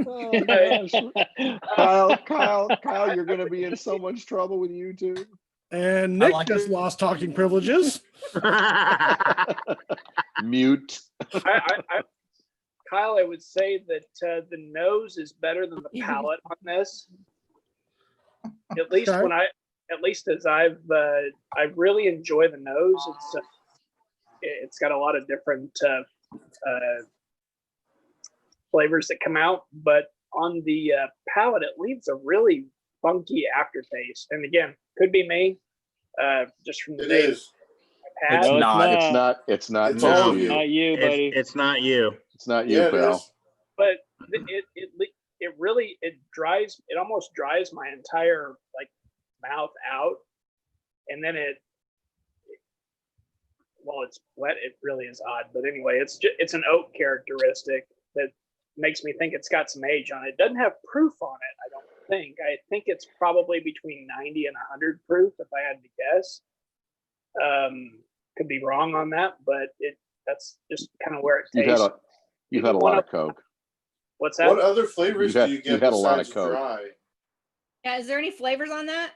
Oh, gosh. Kyle, you're gonna be in so much trouble with YouTube. And Nick like just it. lost talking privileges. Mute. Kyle, I would say that the nose is better than the palate on this. At least Okay. at least as I really enjoy the nose. It's got a lot of different flavors that come out, but on the palate, it leaves a really funky aftertaste. And again, could be me, just from the It days is. I've had. It's No, not. It's not It's just all you. Not you, buddy. It's not you. It's not you, Yeah, it pal. is. But it really dries. It almost dries my entire like mouth out, and then while it's wet, it really is odd. But anyway, it's an oak characteristic that makes me think it's got some age on it. It doesn't have proof on it, I don't think. I think it's probably between 90 and 100 proof, if I had to guess. Could be wrong on that, but that's just kind of where it tastes. You've had a lot of Coke. What's that? What other flavors You've had- do you get you've had a lot of besides Coke. dry? Yeah, is there any flavors on that?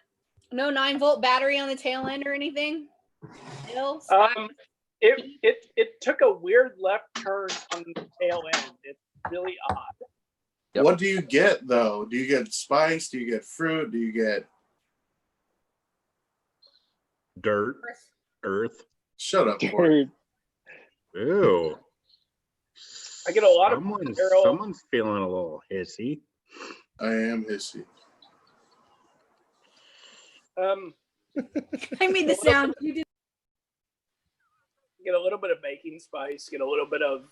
No 9-volt battery on the tail end or anything? Still? It took a weird left turn on the tail end. It's really odd. Yep. What do you get though? Do you get spice? Do you get fruit? Do you get? Dirt, earth. Shut up, Corey. Dude, Ew. I get a lot of barrel- Someone's feeling a little hissy. I am hissy. I made the sound. You did. Get a little bit of baking spice. Get a little bit of,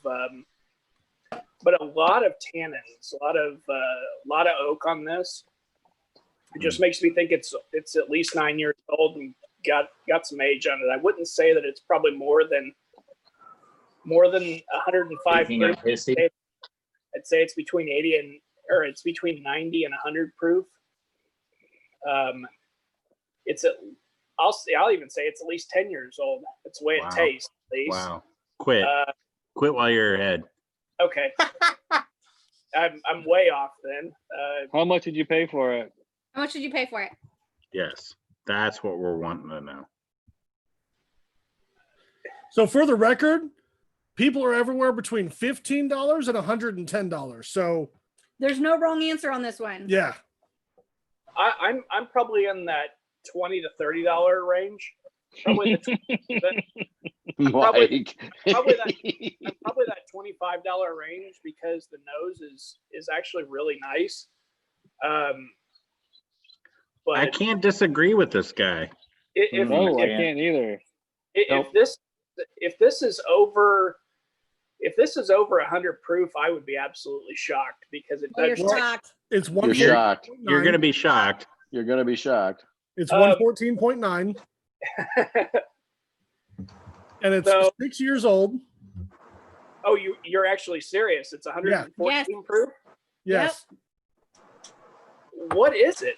but a lot of tannins. A lot of oak on this. It just makes me think it's at least 9 years old and got some age on it. I wouldn't say that it's probably more than 105 Speaking of proof. hissy, I'd say it's between 90 and 100 proof. I'll even say it's at least 10 years old. That's the way Wow. it tastes, at least. Wow. Quit. Uh, Quit while you're ahead. okay. I'm way off then. how much did you pay for it? How much did you pay for it? Yes. That's what we're wanting to know. So for the record, people are everywhere between $15 and $110. So There's no wrong answer on this one. yeah, I'm probably in that $20 to $30 range. Probably Mike. probably that $25 range because the nose is actually really nice. But I can't disagree with this guy. if, No, I Yeah. can't either. if this is over 100 proof, I would be absolutely shocked because it Oh, you're does. shocked. it's You're 1. shocked. You're going to be shocked. You're gonna be shocked. It's Um, 114.9 and it's So- 6 years old. Oh, you're actually serious? It's 114 proof. Yes. What is it?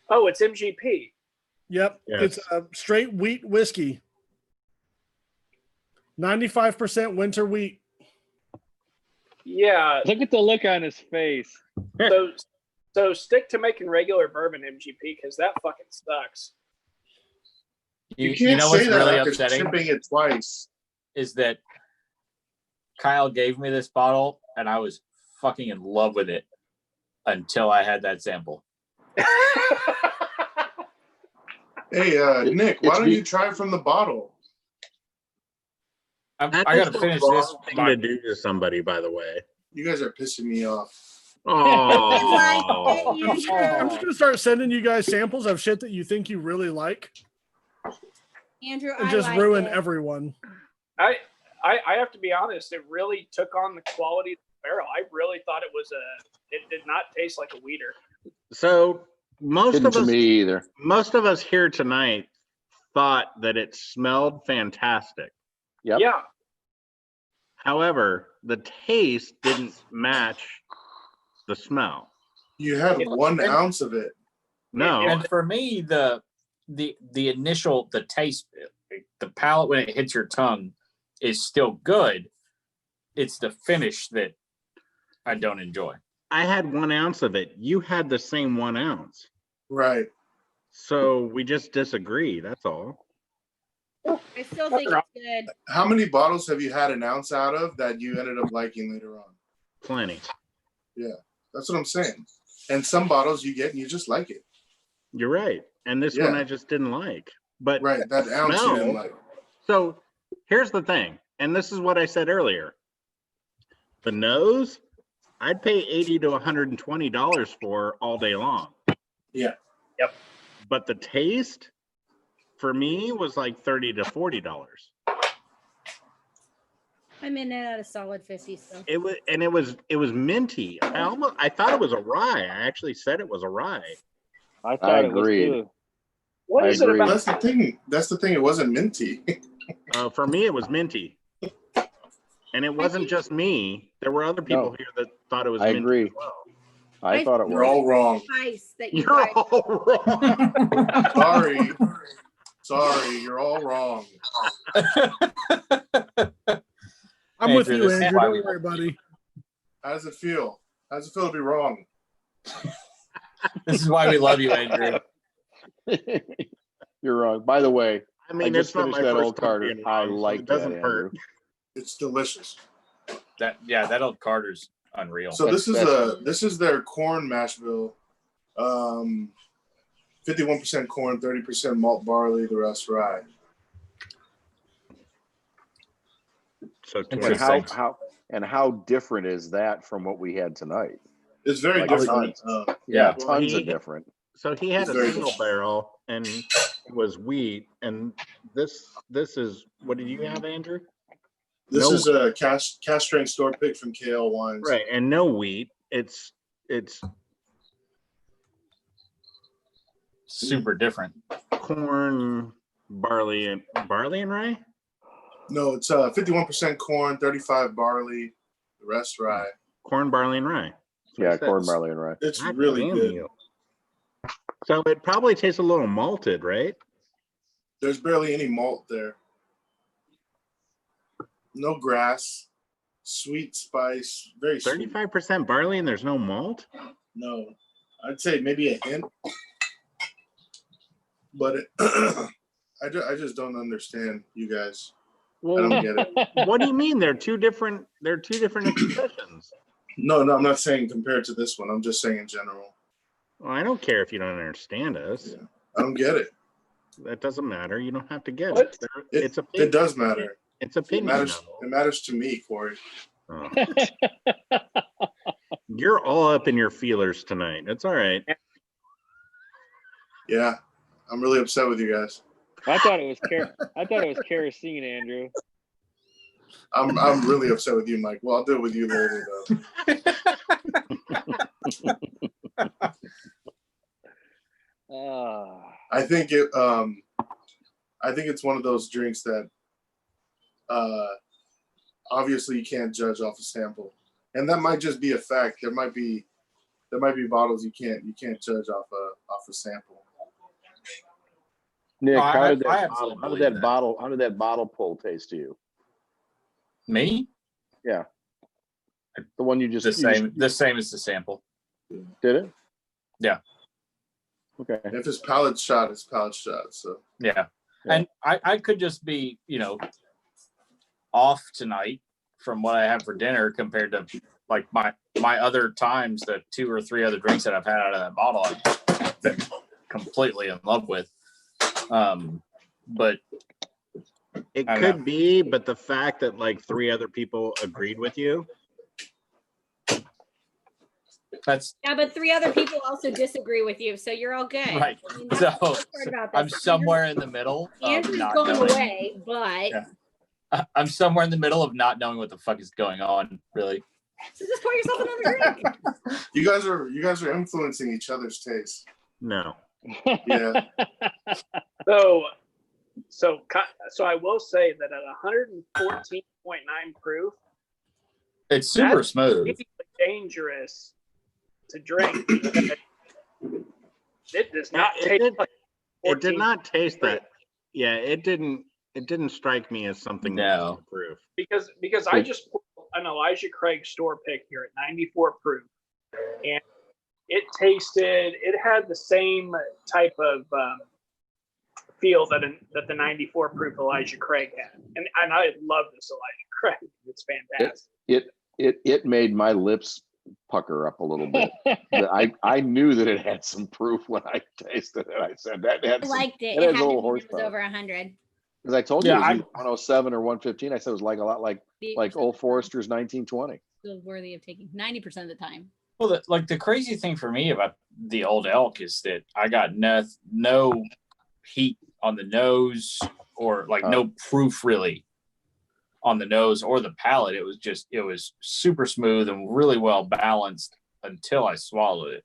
Oh, it's MGP. Yep. Yes. It's a straight wheat whiskey. 95% winter wheat. Yeah. Look at the look on his face. So stick to making regular bourbon MGP because that fucking sucks. You you can't know say what's that really after upsetting shipping it twice. is that Kyle gave me this bottle and I was fucking in love with it until I had that sample. Hey, Nick, why it's don't me- you try from the bottle? I That's gotta the finish wrong this. thing to do to somebody, by the way. You guys are pissing me off. Oh. I'm just going to start sending you guys samples of shit that you think you really like Andrew, and I just like ruin it. everyone. I have to be honest. It really took on the quality of the barrel. I really thought it did not taste like a weeder. So most Didn't of to us me either. most of us here tonight thought that it smelled fantastic. Yep. Yeah. However, the taste didn't match the smell. You had It- 1 ounce of it. No. And for me, the initial taste, the palate when it hits your tongue is still good. It's the finish that I don't enjoy. I had 1 ounce of it. You had the same 1 ounce. Right. So we just disagree. That's all. I still think it's good. How many bottles have you had an ounce out of that you ended up liking later on? Plenty. That's what I'm saying. And some bottles you get and you just like it. You're right. And this one I just didn't like. But Right, that ounce you didn't like. So here's the thing, and this is what I said earlier. The nose, I'd pay $80 to $120 for all day long. Yeah. Yep. But the taste for me was like $30 to $40. I'm in it at a solid 50 still. It was minty. I thought it was a rye. I actually said it was a rye. I thought it was agreed. too. What I is it agree. about? That's the thing. That's the thing. It wasn't minty. For me, it was minty. And it wasn't just me. There were other people No. here that thought it was I minty agree. as well. I thought it You're was. all wrong. Ice that you You're guys. all wrong. Sorry, you're all wrong. I'm with Andrew, you, this is Andrew. why Don't we- worry, buddy. How does it feel? How does it feel to be wrong? This is why we love you, Andrew. You're wrong. By the way, I mean, I just it's not finished my that first old time Carter. being I wrong, so like it that, doesn't hurt. Andrew. It's delicious. That old Carter's unreal. So That's- this is their corn mash bill. 51% corn, 30% malt barley, the rest rye. So And Interesting. how different is that from what we had tonight? It's very Like different. tons. Yeah. Well, tons he- of different. So he had It's a very single good. barrel and it was wheat. And this is, what did you have, Andrew? This No. is a cash strength store pick from KL Wines. Right. And no wheat. It's Super different. corn, barley and rye. No, it's 51% corn, 35 barley, the rest rye. Corn, barley, and rye. That's what Yeah, it says. corn, barley, and rye. It's God really damn good. you. So it probably tastes a little malted, right? There's barely any malt there. No grass, sweet spice, very sweet. 35% barley and there's no malt? No, I'd say maybe a hint, but I just don't understand you guys. I Well, don't get it. what do you mean? They're two different expressions. No, I'm not saying compared to this one. I'm just saying in general. Well, I don't care if you don't understand us. Yeah. I don't get it. That doesn't matter. You don't have to get What? it. It, It's it does matter. It's It opinion. matters. It matters to me, Corey. Oh. You're all up in your feelers tonight. It's all right. Yeah, I'm really upset with you guys. I thought it was kerosene, Andrew. I'm really upset with you, Mike. Well, I'll deal with you later, though. I think it's one of those drinks that obviously you can't judge off a sample, and that might just be a fact. There might be bottles you can't judge off a sample. Nick, Oh, how did I that absolutely how did believe that bottle how did that bottle pull taste to you? Me? Yeah, the one you just The same as the sample. did it. Yeah. Okay. If it's palate shot, it's palate shot. So Yeah. Yeah. And I could just be, off tonight from what I have for dinner compared to like my other times, the 2 or 3 other drinks that I've had out of that bottle I've been completely in love with. But It I don't could know. be, but the fact that like 3 other people agreed with you. that's Yeah, but 3 other people also disagree with you, so you're all good. right. I mean, that's So the best part about this. I'm somewhere in the middle of Andrew's not going knowing. away, but Yeah. I'm somewhere in the middle of not knowing what the fuck is going on, really. so just pour yourself another drink. you guys are influencing each other's taste. No. Yeah. So I will say that at 114.9 proof, It's super That's smooth. really dangerous to drink. It does not Yeah, taste like It did 14 not taste that. Yeah, it didn't strike me as something that was No. proof. because I just pulled an Elijah Craig store pick here at 94 proof, and it had the same type of feel that that the 94 proof Elijah Craig had, and I love this Elijah Craig. It's fantastic. It made my lips pucker up a little bit. I knew that it had some proof when I tasted it. I said that had I some, liked it. it It has had a to little be, it was horsepower. over 100. Because I told you Yeah, it was either 107 or 115. I said it was like a lot like Old Forester's 1920. Still worthy of taking 90% of the time. Well, the crazy thing for me about the Old Elk is that I got no heat on the nose or like no proof really on the nose or the palate. It was super smooth and really well balanced until I swallowed it.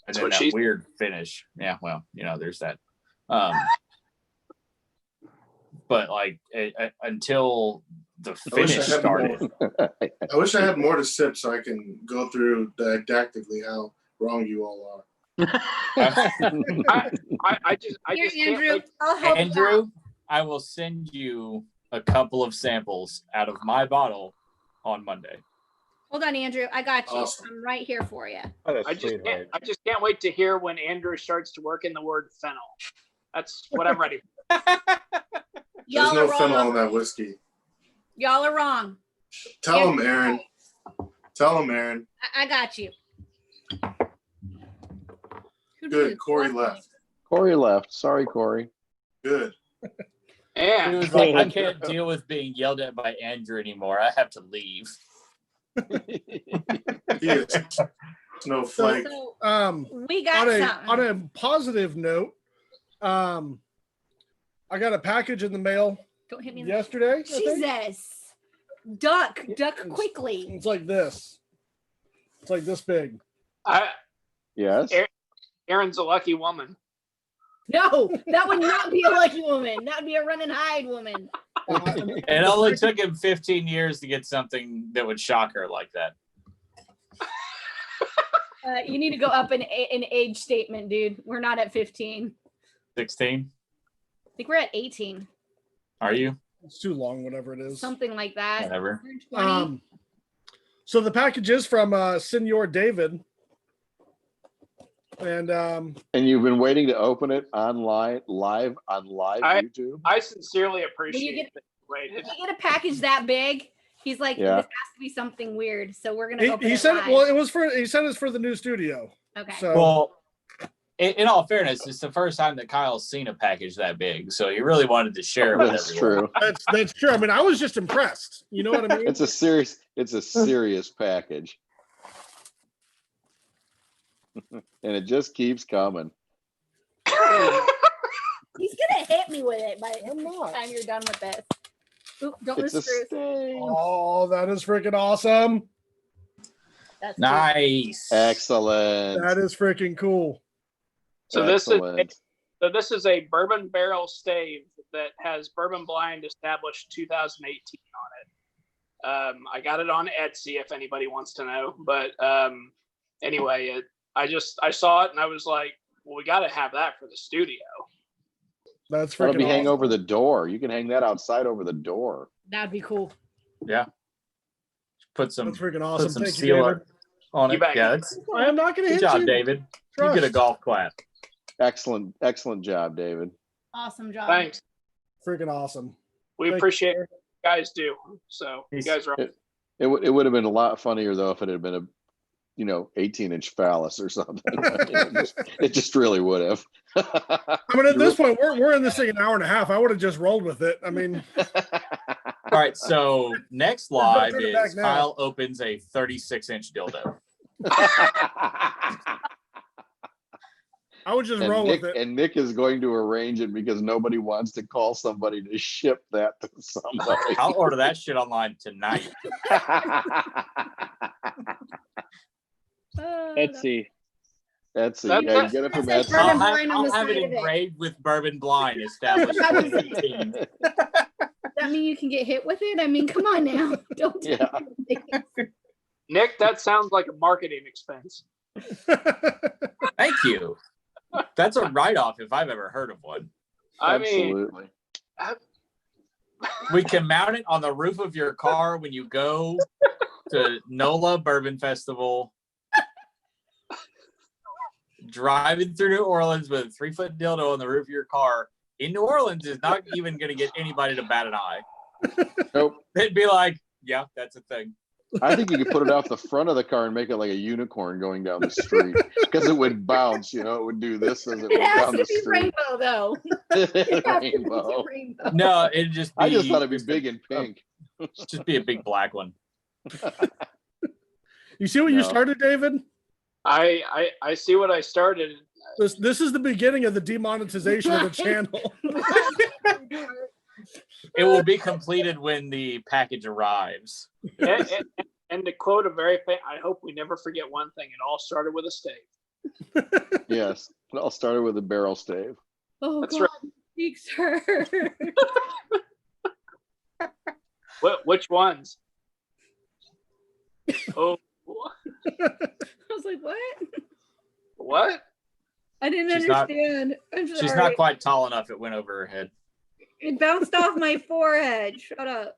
And then that weird finish. Yeah, well, there's that. But like until the finish started. I wish I had more to sip so I can go through didactically how wrong you all are. I just Here, can't Andrew, wait. I'll help you out. Andrew, I will send you a couple of samples out of my bottle on Monday. Hold on, Andrew. I got you. Awesome. I'm right here for you. What a I just sweetheart. can't wait to hear when Andrew starts to work in the word fennel. That's what I'm ready for. There's Y'all no are fennel wrong. in that whiskey. Y'all are wrong. Tell him, Aaron. Tell him, Aaron. I got you. Who did Good. this? Corey What? left. Corey left. Sorry, Corey. Good. It And was like, I can't deal with being yelled at by Andrew anymore. I have to leave. He is snowflake. So, we got something. on a positive note, I got a package in the mail Don't hit me in the yesterday. I think. Jesus. Duck quickly. It's like this. It's like this big. Yes. Aaron's a lucky woman. No, that would not be a lucky woman. That would be a run and hide woman. It only took him 15 years to get something that would shock her like that. You need to go up an age statement, dude. We're not at 15. 16? I think we're at 18. Are you? It's too long, whatever it is. Something like that. Whatever. We're 20. So the package is from Senor David. And you've been waiting to open it live on YouTube. I sincerely When appreciate you get, that. Wait, when you get a package that big, he's like, Yeah. this has to be something weird. So we're gonna open he it said, live. well, it was for, he said it's for the new studio. Okay. So Well, in all fairness, it's the first time that Kyle's seen a package that big. So he really wanted to share it with That's everyone. true. that's true. I mean, I was just impressed. You know what I mean? It's a serious package. And it just keeps coming. He's gonna hit me with it by I'm the not. time you're done with this. Oop, don't It's a lose screws. stain. Oh, that is freaking awesome. That's Nice. Excellent. That is freaking cool. So Excellent. this is a bourbon barrel stave that has Bourbon Blind established 2018 on it. I got it on Etsy if anybody wants to know. But anyway, I saw it and I was like, well, we got to have that for the studio. That's That'll freaking be awesome. hang over the door. You can hang that outside over the door. That'd be cool. Yeah. Put some, That's freaking put awesome. some Thank you, seal David. on You it. bet. Yeah, it's, I am not going to good hit job, you. David. Trust. You get a golf clap. Excellent job, David. Awesome job. Thanks. Freaking awesome. We Thank appreciate you. what you guys do. So you guys are It would have been a lot funnier though if it had been a 18-inch phallus or something. it just really would have. I mean, at this point, we're in this thing an hour and a half. I would have just rolled with it. I mean, All right. So next We're gonna live turn it back is now. Kyle opens a 36-inch dildo. I would just roll with it. And Nick is going to arrange it because nobody wants to call somebody to ship that to somebody. I'll order that shit online tonight. Etsy. That's it. That- Yeah, you get it from that's Etsy. Bourbon I'll Blind on the have it side of it. engraved with Bourbon Blind established. That in is- 2018. Does that mean you can get hit with it? I mean, come on now. Don't do Yeah. it. Nick, that sounds like a marketing expense. Thank you. That's a write-off if I've ever heard of one. I mean, Absolutely. We can mount it on the roof of your car when you go to NOLA Bourbon Festival. driving through New Orleans with a 3-foot dildo on the roof of your car in New Orleans is not even going to get anybody to bat an eye. Nope. They'd be like, yeah, that's a thing. I think you could put it off the front of the car and make it like a unicorn going down the street because it would bounce. You know, it would do this as it It went has down to the be street. rainbow, though. It has to be Rainbow. rainbow. No, it'd just be. I just thought it'd be big and pink. Just be a big black one. You see what you No. started, David? I see what I started. This is the beginning of the demonetization of the channel. It will be completed when the package arrives. And to quote a very I hope we never forget one thing. It all started with a stave. Yes, it all started with a barrel stave. Oh, That's God. Speaks her. Which ones? Oh, I was like, what? what? I didn't She's not- understand. I'm She's sorry. not quite tall enough. It went over her head. It bounced off my forehead. Shut up.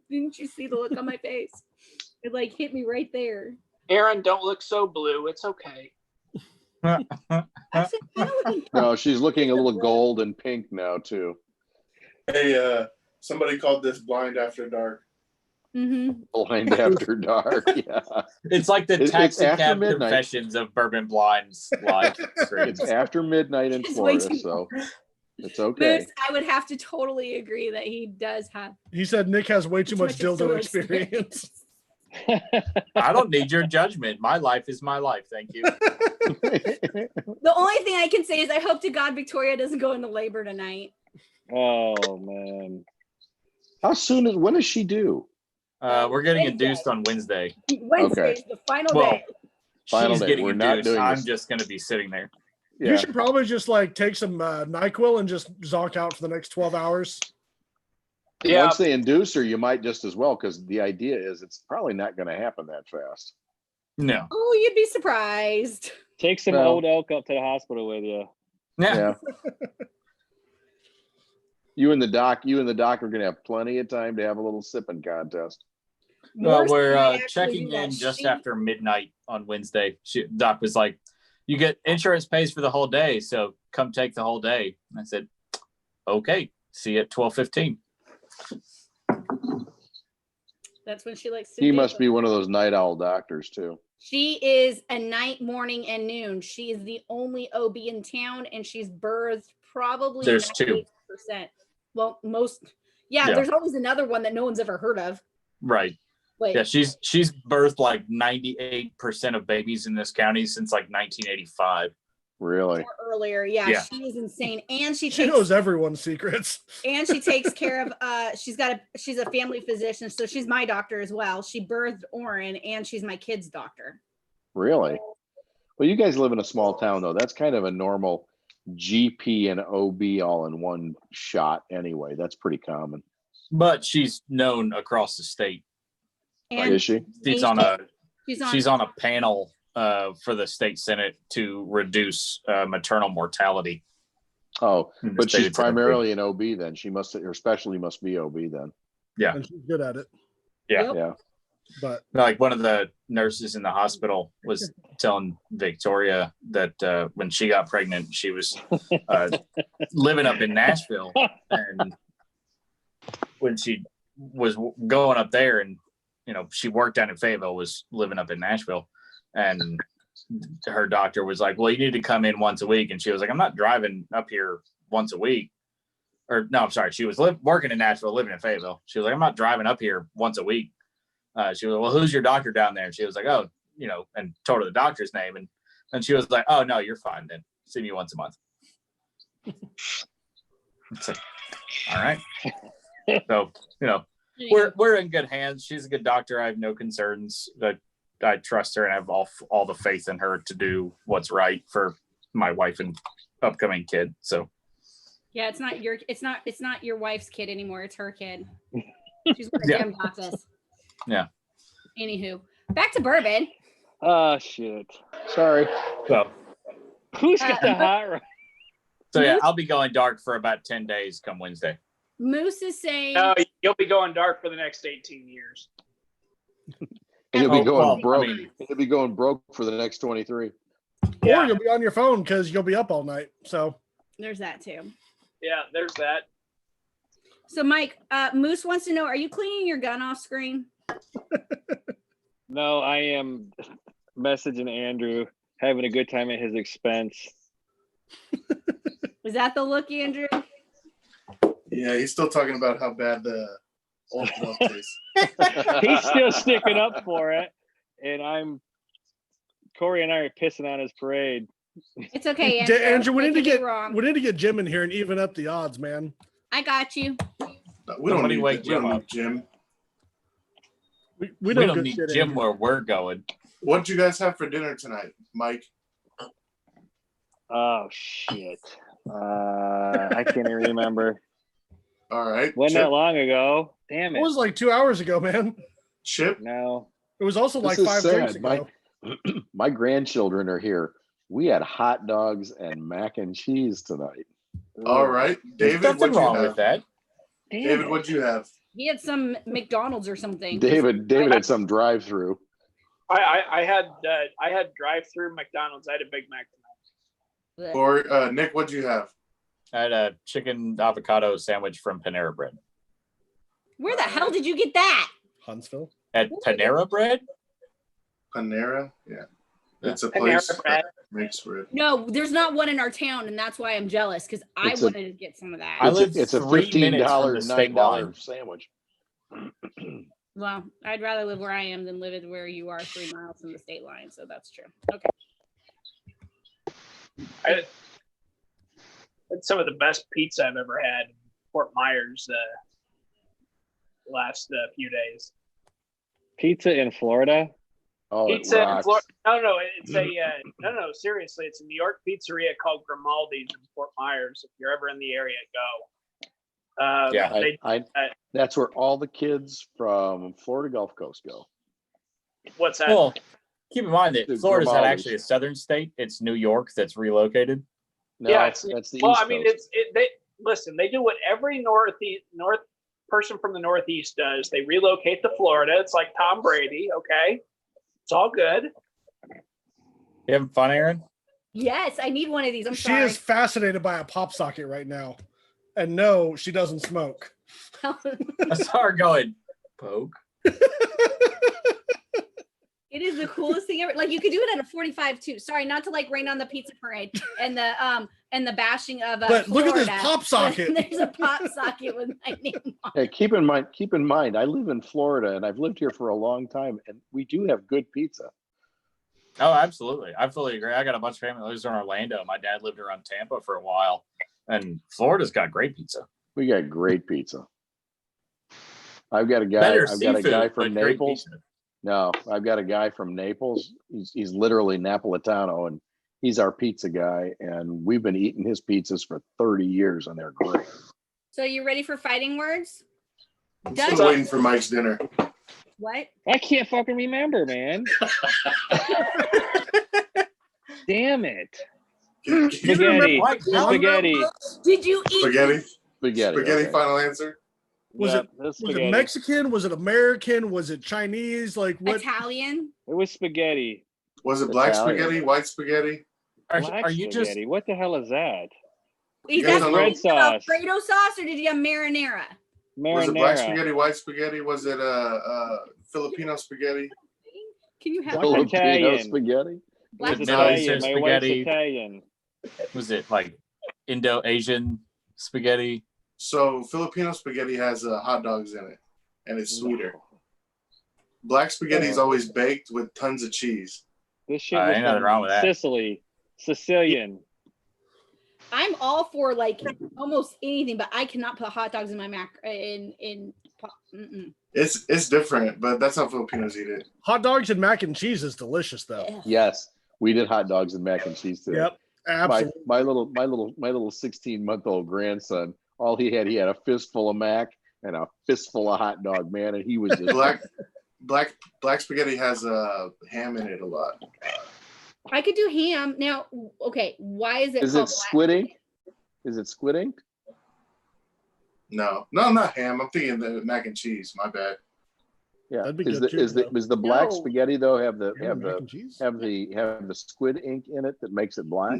Didn't you see the look on my face? It like hit me right there. Aaron, don't look so blue. It's okay. I said, "Kinda looking No, she's looking a little gold and pink now too. Hey, somebody called this Blind After Dark. Mhm. Blind after dark. Yeah, It's like the It's taxi after cab midnight. confessions of Bourbon Blinds live streams. it's after midnight in It's way Florida, too so it's okay. Moose, I would have to totally agree that he does have He said Nick has way too much dildo dildo experience. I don't need your judgment. My life is my life. Thank you. The only thing I can say is I hope to God Victoria doesn't go into labor tonight. Oh man. How soon is when is she due? We're getting Wednesday. induced on Wednesday. Wednesday's the final Well, day. Final She's day. getting We're not induced. doing I'm this. just going to be sitting there. Yeah. You should probably just like take some NyQuil and just zonk out for the next 12 hours. Yeah, Once they induce her, you might just as well, because the idea is it's probably not going to happen that fast. No. Oh, you'd be surprised. Take some Well- old elk up to the hospital with you. Yeah. Yeah. You and the doc are going to have plenty of time to have a little sipping contest. Well, Morris we're and I actually checking do that. in just She- after midnight on Wednesday. Doc was like, "You get insurance pays for the whole day, so come take the whole day." And I said, "Okay, see you at 12:15." That's when she likes to He do must it. be one of those night owl doctors too. She is a night, morning, and noon. She is the only OB in town, and she's birthed probably There's two. 98%. Well, most, yeah, Yeah. there's always another one that no one's ever heard of. Right. Like, Yeah, she's birthed like 98% of babies in this county since like 1985. Really? or earlier. Yeah, Yeah. she is insane. And she She takes knows everyone's secrets. and she takes care of she's a family physician, so she's my doctor as well. She birthed Oren and she's my kid's doctor. Really? Well, you guys live in a small town though. That's kind of a normal GP and OB all in one shot anyway. That's pretty common. But she's known across the state. And Is she? She's on a she's on a panel for the state senate to reduce maternal mortality. Oh, in the but state she's of Tennessee. primarily an OB then. She must, her specialty must be OB then. Yeah. And she's good at it. Yeah. Yep. Yeah. But Like one of the nurses in the hospital was telling Victoria that when she got pregnant, she was living up in Nashville, and when she was going up there, and she worked down in Fayetteville, was living up in Nashville, and her doctor was like, "Well, you need to come in once a week," and she was like, "I'm not driving up here once a week." Or no, I'm sorry, she was working in Nashville, living in Fayetteville. She was like, "I'm not driving up here once a week." She was like, "Well, who's your doctor down there?" And she was like, "Oh, and told her the doctor's name. And she was like, "Oh, no, you're fine then. See me once a month." It's like, all right. So, we're in good hands. She's a good doctor. I have no concerns. I trust her and have all the faith in her to do what's right for my wife and upcoming kid. So yeah, it's not your wife's kid anymore. It's her kid. She's one of Yeah. Jim Baptist. Yeah. Anywho, back to bourbon. Oh shit. Sorry. so Who's got the hot rod? yeah, I'll be going dark for about 10 days come Wednesday. Moose is saying You'll be going dark for the next 18 years. And you'll be Oh, going well, broke. I mean- You'll be going broke for the next 23. Yeah. Or you'll be on your phone because you'll be up all night. So There's that too. Yeah, there's that. So Mike, Moose wants to know, are you cleaning your gun off screen? No, I am messaging Andrew, having a good time at his expense. Is that the look, Andrew? Yeah, he's still talking about how bad the old milk tastes. He's still sticking up for it, and Corey and I are pissing on his parade. It's okay, Andrew. Andrew, we They need to could be get wrong. Jim in here and even up the odds, man. I got you. No, we don't Somebody need wake we don't Jim need up. Jim. We We know don't good need shit, Jim Andrew. where we're going. What did you guys have for dinner tonight, Mike? Oh shit! I can't even remember. All right. Wasn't Chip? that long ago? Damn It it! was like 2 hours ago, man. Chip? No. It was also like This is 5 drinks sad. ago. My grandchildren are here. We had hot dogs and mac and cheese tonight. All right. There's David, nothing what'd you wrong have? with that. Damn David, it. what'd you have? He had some McDonald's or something. David had some drive-through. I had drive-through McDonald's. I had a Big Mac tonight. Blech. Or Nick, what'd you have? I had a chicken avocado sandwich from Panera Bread. Where the hell did you get that? Huntsville. At Panera Bread? Panera? Yeah. Yeah. It's a Panera place Bread. that makes bread. No, there's not one in our town, and that's why I'm jealous because I It's a- wanted to get some of that. I live It's a 3 minutes from $15, the state $9 line. sandwich. Well, I'd rather live where I am than live where you are 3 miles from the state line. So that's true. Okay. I had some of the best pizza I've ever had in Fort Myers the last few days. Pizza in Florida? Oh, it Pizza in rocks. Florida. No, it's a no. Seriously, it's a New York pizzeria called Grimaldi's in Fort Myers. If you're ever in the area, go. Yeah. That's where all the kids from Florida Gulf Coast go. What's that? Well, keep in mind that The Florida's not Grimaldi's. actually a southern state. It's New York that's relocated. No, Yeah, that's the Well, East I mean, Coast. they listen. They do what every north person from the Northeast does. They relocate to Florida. It's like Tom Brady. Okay, it's all good. You having fun, Aaron? Yes, I need one of these. I'm She sorry. is fascinated by a pop socket right now. And no, she doesn't smoke. I saw her going, poke. It is the coolest thing ever. Like you could do it at a 45 too. Sorry, not to like rain on the pizza parade and the bashing of But look at this Florida, pop but socket. There's a pop socket with my name on. Hey, keep in mind, I live in Florida and I've lived here for a long time, and we do have good pizza. Oh, absolutely. I fully agree. I got a bunch of family that lives in Orlando. My dad lived around Tampa for a while, and Florida's got great pizza. We got great pizza. I've got a guy. Better I've got a seafood, guy but from great Naples. pizza. No, I've got a guy from Naples. He's literally Napolitano, and he's our pizza guy. And we've been eating his pizzas for 30 years, and they're great. So you ready for fighting words? I'm Does- still waiting for Mike's dinner. What? I can't fucking remember, man. Damn it. Spaghetti. Like, how Spaghetti. Did you eat? Spaghetti? Spaghetti. Spaghetti, okay. final answer? Was Yep, it that's was spaghetti. it Mexican? Was it American? Was it Chinese? Like what? Italian? It was spaghetti. Was it black Italian. spaghetti, white spaghetti? Black are you just spaghetti. What the hell is that? Is guys that don't know- Red sauce. Alfredo sauce or did you have marinara? Was it black Marinara. spaghetti, white spaghetti? Was it Filipino spaghetti? Can you have Filipino Italian. spaghetti. It black was Middle Italian. Eastern My wife's spaghetti. Italian. was it like Indo-Asian spaghetti? So Filipino spaghetti has hot dogs in it, and it's sweeter. Black spaghetti is always baked with tons of cheese. This shit Ain't was nothing from wrong with that. Sicily. Sicilian. I'm all for like almost anything, but I cannot put hot dogs in my mac mm-mm. It's different, but that's how Filipinos eat it. Hot dogs and mac and cheese is delicious though. Ugh. Yes, we did hot dogs and mac and cheese today. Yep. Absolutely. My little 16-month-old grandson, all he had a fistful of mac and a fistful of hot dog, man, and he was just Black spaghetti has ham in it a lot. I could do ham. Now, okay, why is it Is it called squid ink? Is it squid ink? No, not ham. I'm thinking the mac and cheese. My bad. Yeah. That'd be Is good the too, is the though. is the black No. spaghetti though have the Mac and cheese? have the squid ink in it that makes it black?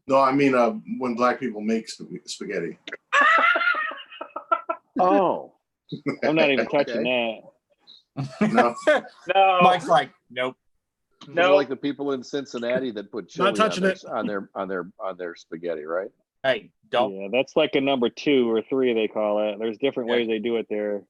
No, I mean when black people make spaghetti. Oh, I'm not even touching that. No, No, Mike's like, nope. no, like the people in Cincinnati that put chili Not touching it. on their spaghetti, right? Hey, don't Yeah, that's like a number 2 or 3 they call it. There's different Yeah. ways they do it there.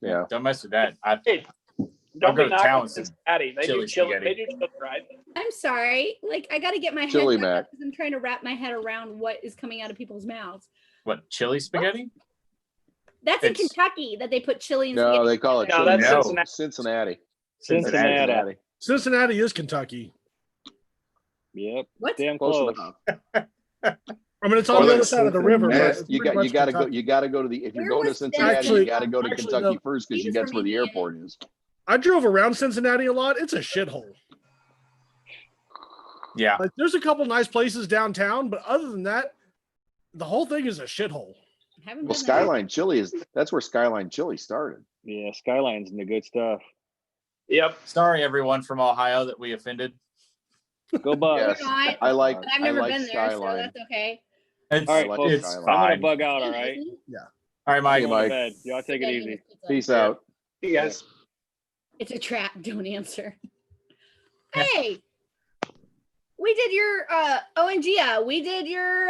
Yeah. don't mess with that. hey, I'll don't go be to knocking Townsend. Cincinnati. They Chili do chili. spaghetti. They do chili, right? I'm sorry. Like I got to get my head Chili back mac. up because I'm trying to wrap my head around what is coming out of people's mouths. What, chili spaghetti? That's in It's- Kentucky that they put chili in. No, spaghetti they call it No, chili. that's No. Cincinnati. Cincinnati. Cincinnati. Cincinnati is Kentucky. Yep. What? Damn Close close. enough. I mean, it's on Oh, the other that's side of the river. but Cincinnati. it's You pretty got you much got to go. Kentucky. You got to go to the. If you're Where going to was that? Cincinnati, Actually- you got to go to actually, Kentucky no. first because He was that's from where the Indiana. airport is. I drove around Cincinnati a lot. It's a shithole. Yeah. Like, there's a couple nice places downtown, but other than that, the whole thing is a shithole. Haven't Well, been there. Skyline Chili that's where Skyline Chili started. Yeah, Skyline's the good stuff. Yep. Sorry, everyone from Ohio that we offended. Go Bucks. Yes. We're not, I like. but I've never I like been there, so Skyline. that's okay. It's, All right, like folks. it's Skyline. I'm gonna fine. bug out. All right. All right, Mike. Hey, Going to Mike. bed. Y'all take it easy. Peace out. You guys. It's a trap. Don't answer. Hey, we did your ONG. We did your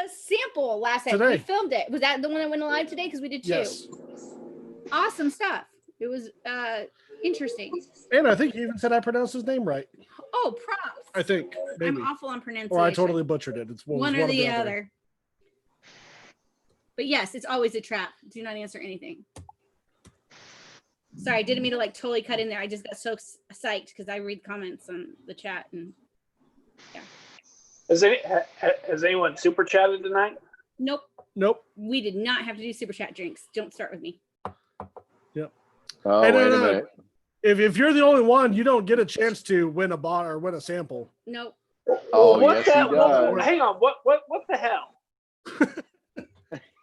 sample last night. We Today. filmed it. Was that the one that went live today? Because we did two. Yes. Awesome stuff. It was interesting. And I think he even said I pronounced his name right. Oh, props. I think. Maybe. I'm awful on pronunciation. Or I totally butchered it. It's one or of the other. But yes, it's always a trap. Do not answer anything. Sorry, I didn't mean to like totally cut in there. I just got so psyched because I read comments on the chat and Has anyone super chatted tonight? nope, Nope. we did not have to do super chat drinks. Don't start with me. Oh, Hey, no, wait a no. minute. If you're the only one, you don't get a chance to win a bot or win a sample. Nope. Oh, What yes, the, he does. hang on. What the hell?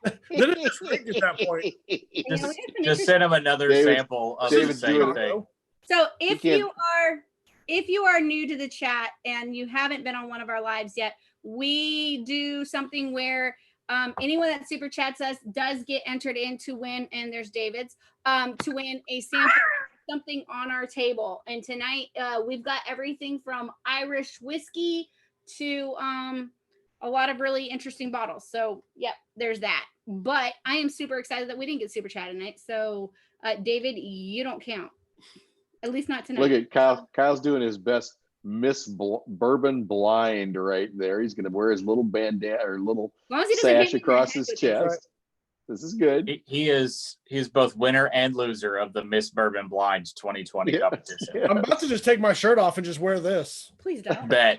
Then it's rigged at that point. Hang on, Just, we have some just send him another David- sample of David's the same doing it. thing. So if can't- you are new to the chat and you haven't been on one of our lives yet, we do something where anyone that super chats us does get entered in to win, and there's David's to win a sample of something on our table. And tonight we've got everything from Irish whiskey to a lot of really interesting bottles. So yep, there's that. But I am super excited that we didn't get super chat tonight. So David, you don't count. At least not tonight. Look at Kyle. Kyle's doing his best Bourbon blind right there. He's going to wear his little bandana or little As long as he doesn't hit sash me in the across head his with it. chest. This is good. He's both winner and loser of the Miss Bourbon Blind 2020 Yeah. competition. I'm about to just take my shirt off and just wear this. Please don't. Bet.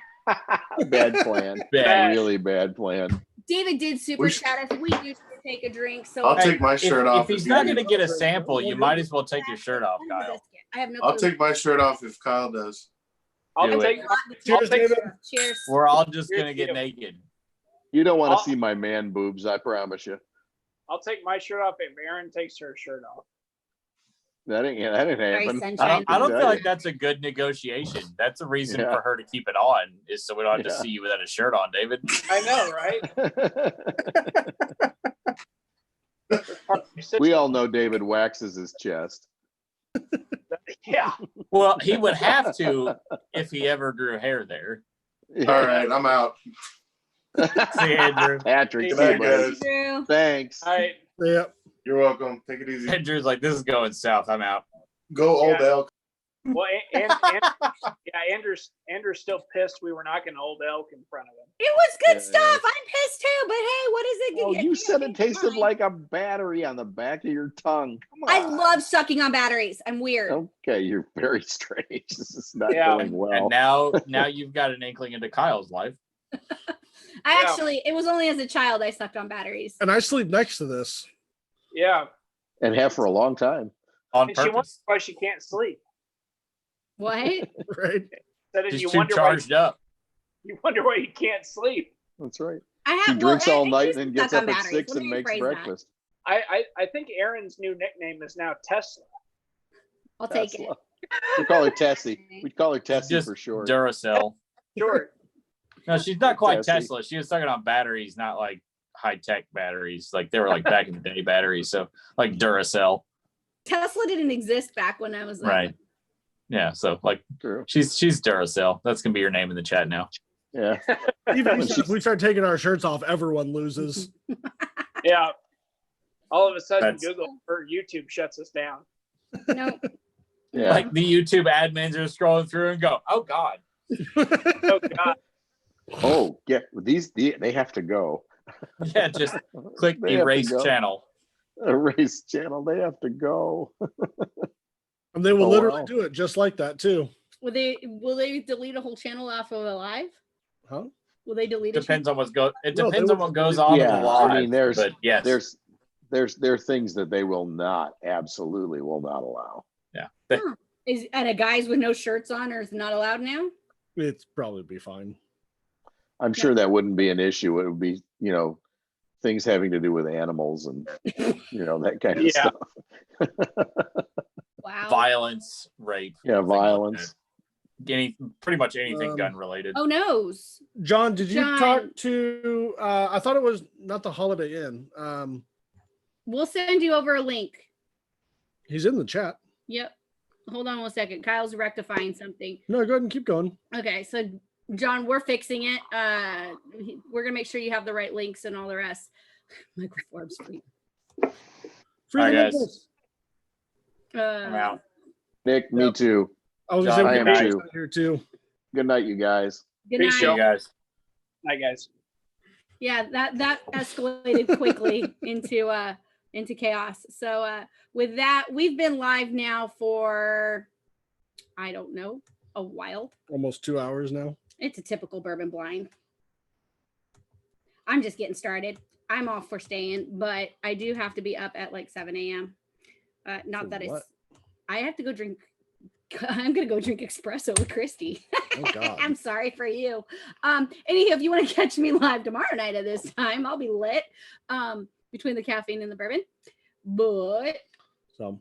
Bad plan. Bet. Really bad plan. David did super We should- chat us. We do take a drink. So I'll Hey, take my shirt if, off. If he's if not you- going to get a sample, you might as well take your shirt off, Kyle. I have no I'll clue. take my shirt off if Kyle does. I'll Do it. take. Cheers, I'll take. David. Cheers. We're all just Here's going to get you. naked. You don't want I'll- to see my man boobs, I promise you. I'll take my shirt off if Aaron takes her shirt off. That ain't Sorry, happen. sunshine. I don't feel like that's a good negotiation. That's a reason Yeah. for her to keep it on, is so we don't have to Yeah. see you without a shirt on, David. I know, right? We all know David waxes his chest. Yeah. Well, he would have to if he ever grew hair there. All right, I'm out. See you, Andrew. Patrick, Good see you, night, buddy. guys. Drew. Thanks. All right. Yeah. You're welcome. Take it easy. Andrew's like, this is going south. I'm out. Go Old Yeah. Elk. Well, Andrew's still pissed we were knocking Old Elk in front of him. It was good Yeah. stuff. I'm pissed too, but hey, what is it? Oh, you said it it's tasted fine. like a battery on the back of your tongue. Come on. I love sucking on batteries. I'm weird. Okay, you're very strange. This is not Yeah. going well. And now you've got an inkling into Kyle's life. It was only as a child I sucked on batteries. And I sleep next to this. Yeah. And have for a long time. On And she wonders purpose. why she can't sleep. What? Right. That is, She's you too wonder charged up. you wonder why you can't sleep. That's right. I She have drinks well, all I night used and to then gets suck up on at batteries. 6 Let and me makes rephrase that. breakfast. I think Aaron's new nickname is now Tesla. I'll take it. Tesla. We call her Tessie. We'd call her Tessie Just for short. Duracell. Short. No, she's not quite Tessie. Tesla. She was talking on batteries, not like high tech batteries. Like they were like back in the day batteries. So like Duracell. Tesla didn't exist back when I was Right. Yeah. So like True. she's Duracell. That's gonna be your name in the chat now. Yeah. Even if we start taking our shirts off, everyone loses. Yeah. All of a sudden, That's- Google or YouTube shuts us down. No, Yeah. Like the YouTube admins are scrolling through and go, oh God. Oh God. Oh, they have to go. Yeah, just click They have to erase go. channel. Erase channel. They have to go. And they will Oh, literally wow. do it just like that too. will they delete a whole channel off of a live? Huh? Will they delete it? Depends on it No, they depends on will- what goes on in Yeah, the live. I mean, but yes. there are things that they will not, absolutely will not allow. Yeah. Is and a guys with no shirts on or is not allowed now? It's probably be fine. I'm sure that wouldn't be an issue. It would be, things having to do with animals and, that kind of Yeah. stuff. Wow. Violence, rape. Yeah, things like violence. that. Pretty much anything Um, gun related. Oh noes. John, did you John. talk to I thought it was not the Holiday Inn. We'll send you over a link. He's in the chat. Yep. Hold on one second. Kyle's rectifying something. No, go ahead and keep going. Okay, so John, we're fixing it. We're gonna make sure you have the right links and all the rest. Michael Forbes free. Free All right, the guys. nipples. I'm out. Nick, me Yep. too. I was John, gonna I say am we too. got here too. Good night, you guys. Good Peace, night. See you guys. Hi guys. Yeah, that escalated quickly into chaos. So with that, we've been live now for I don't know, a while. Almost 2 hours now. It's a typical bourbon blind. I'm just getting started. I'm off for staying, but I do have to be up at like 7 a.m. Not For that what? it's I have to go drink. I'm gonna go drink espresso with Christy. Oh God. I'm sorry for you. Anyhow, if you want to catch me live tomorrow night at this time, I'll be lit. Between the caffeine and the bourbon. But So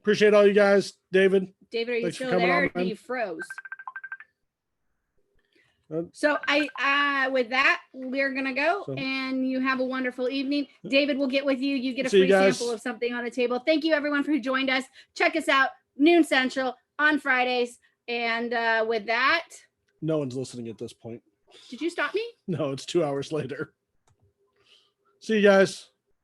appreciate all you guys. David. David, are you Thanks for still coming there? on, Or man. you froze? Uh, So I with that, we're gonna go So- and you have a wonderful evening. David will get with you. You get a See you free guys. sample of something on the table. Thank you everyone for who joined us. Check us out noon central on Fridays. And with that, No one's listening at this point. did you stop me? No, it's 2 hours later. See you guys.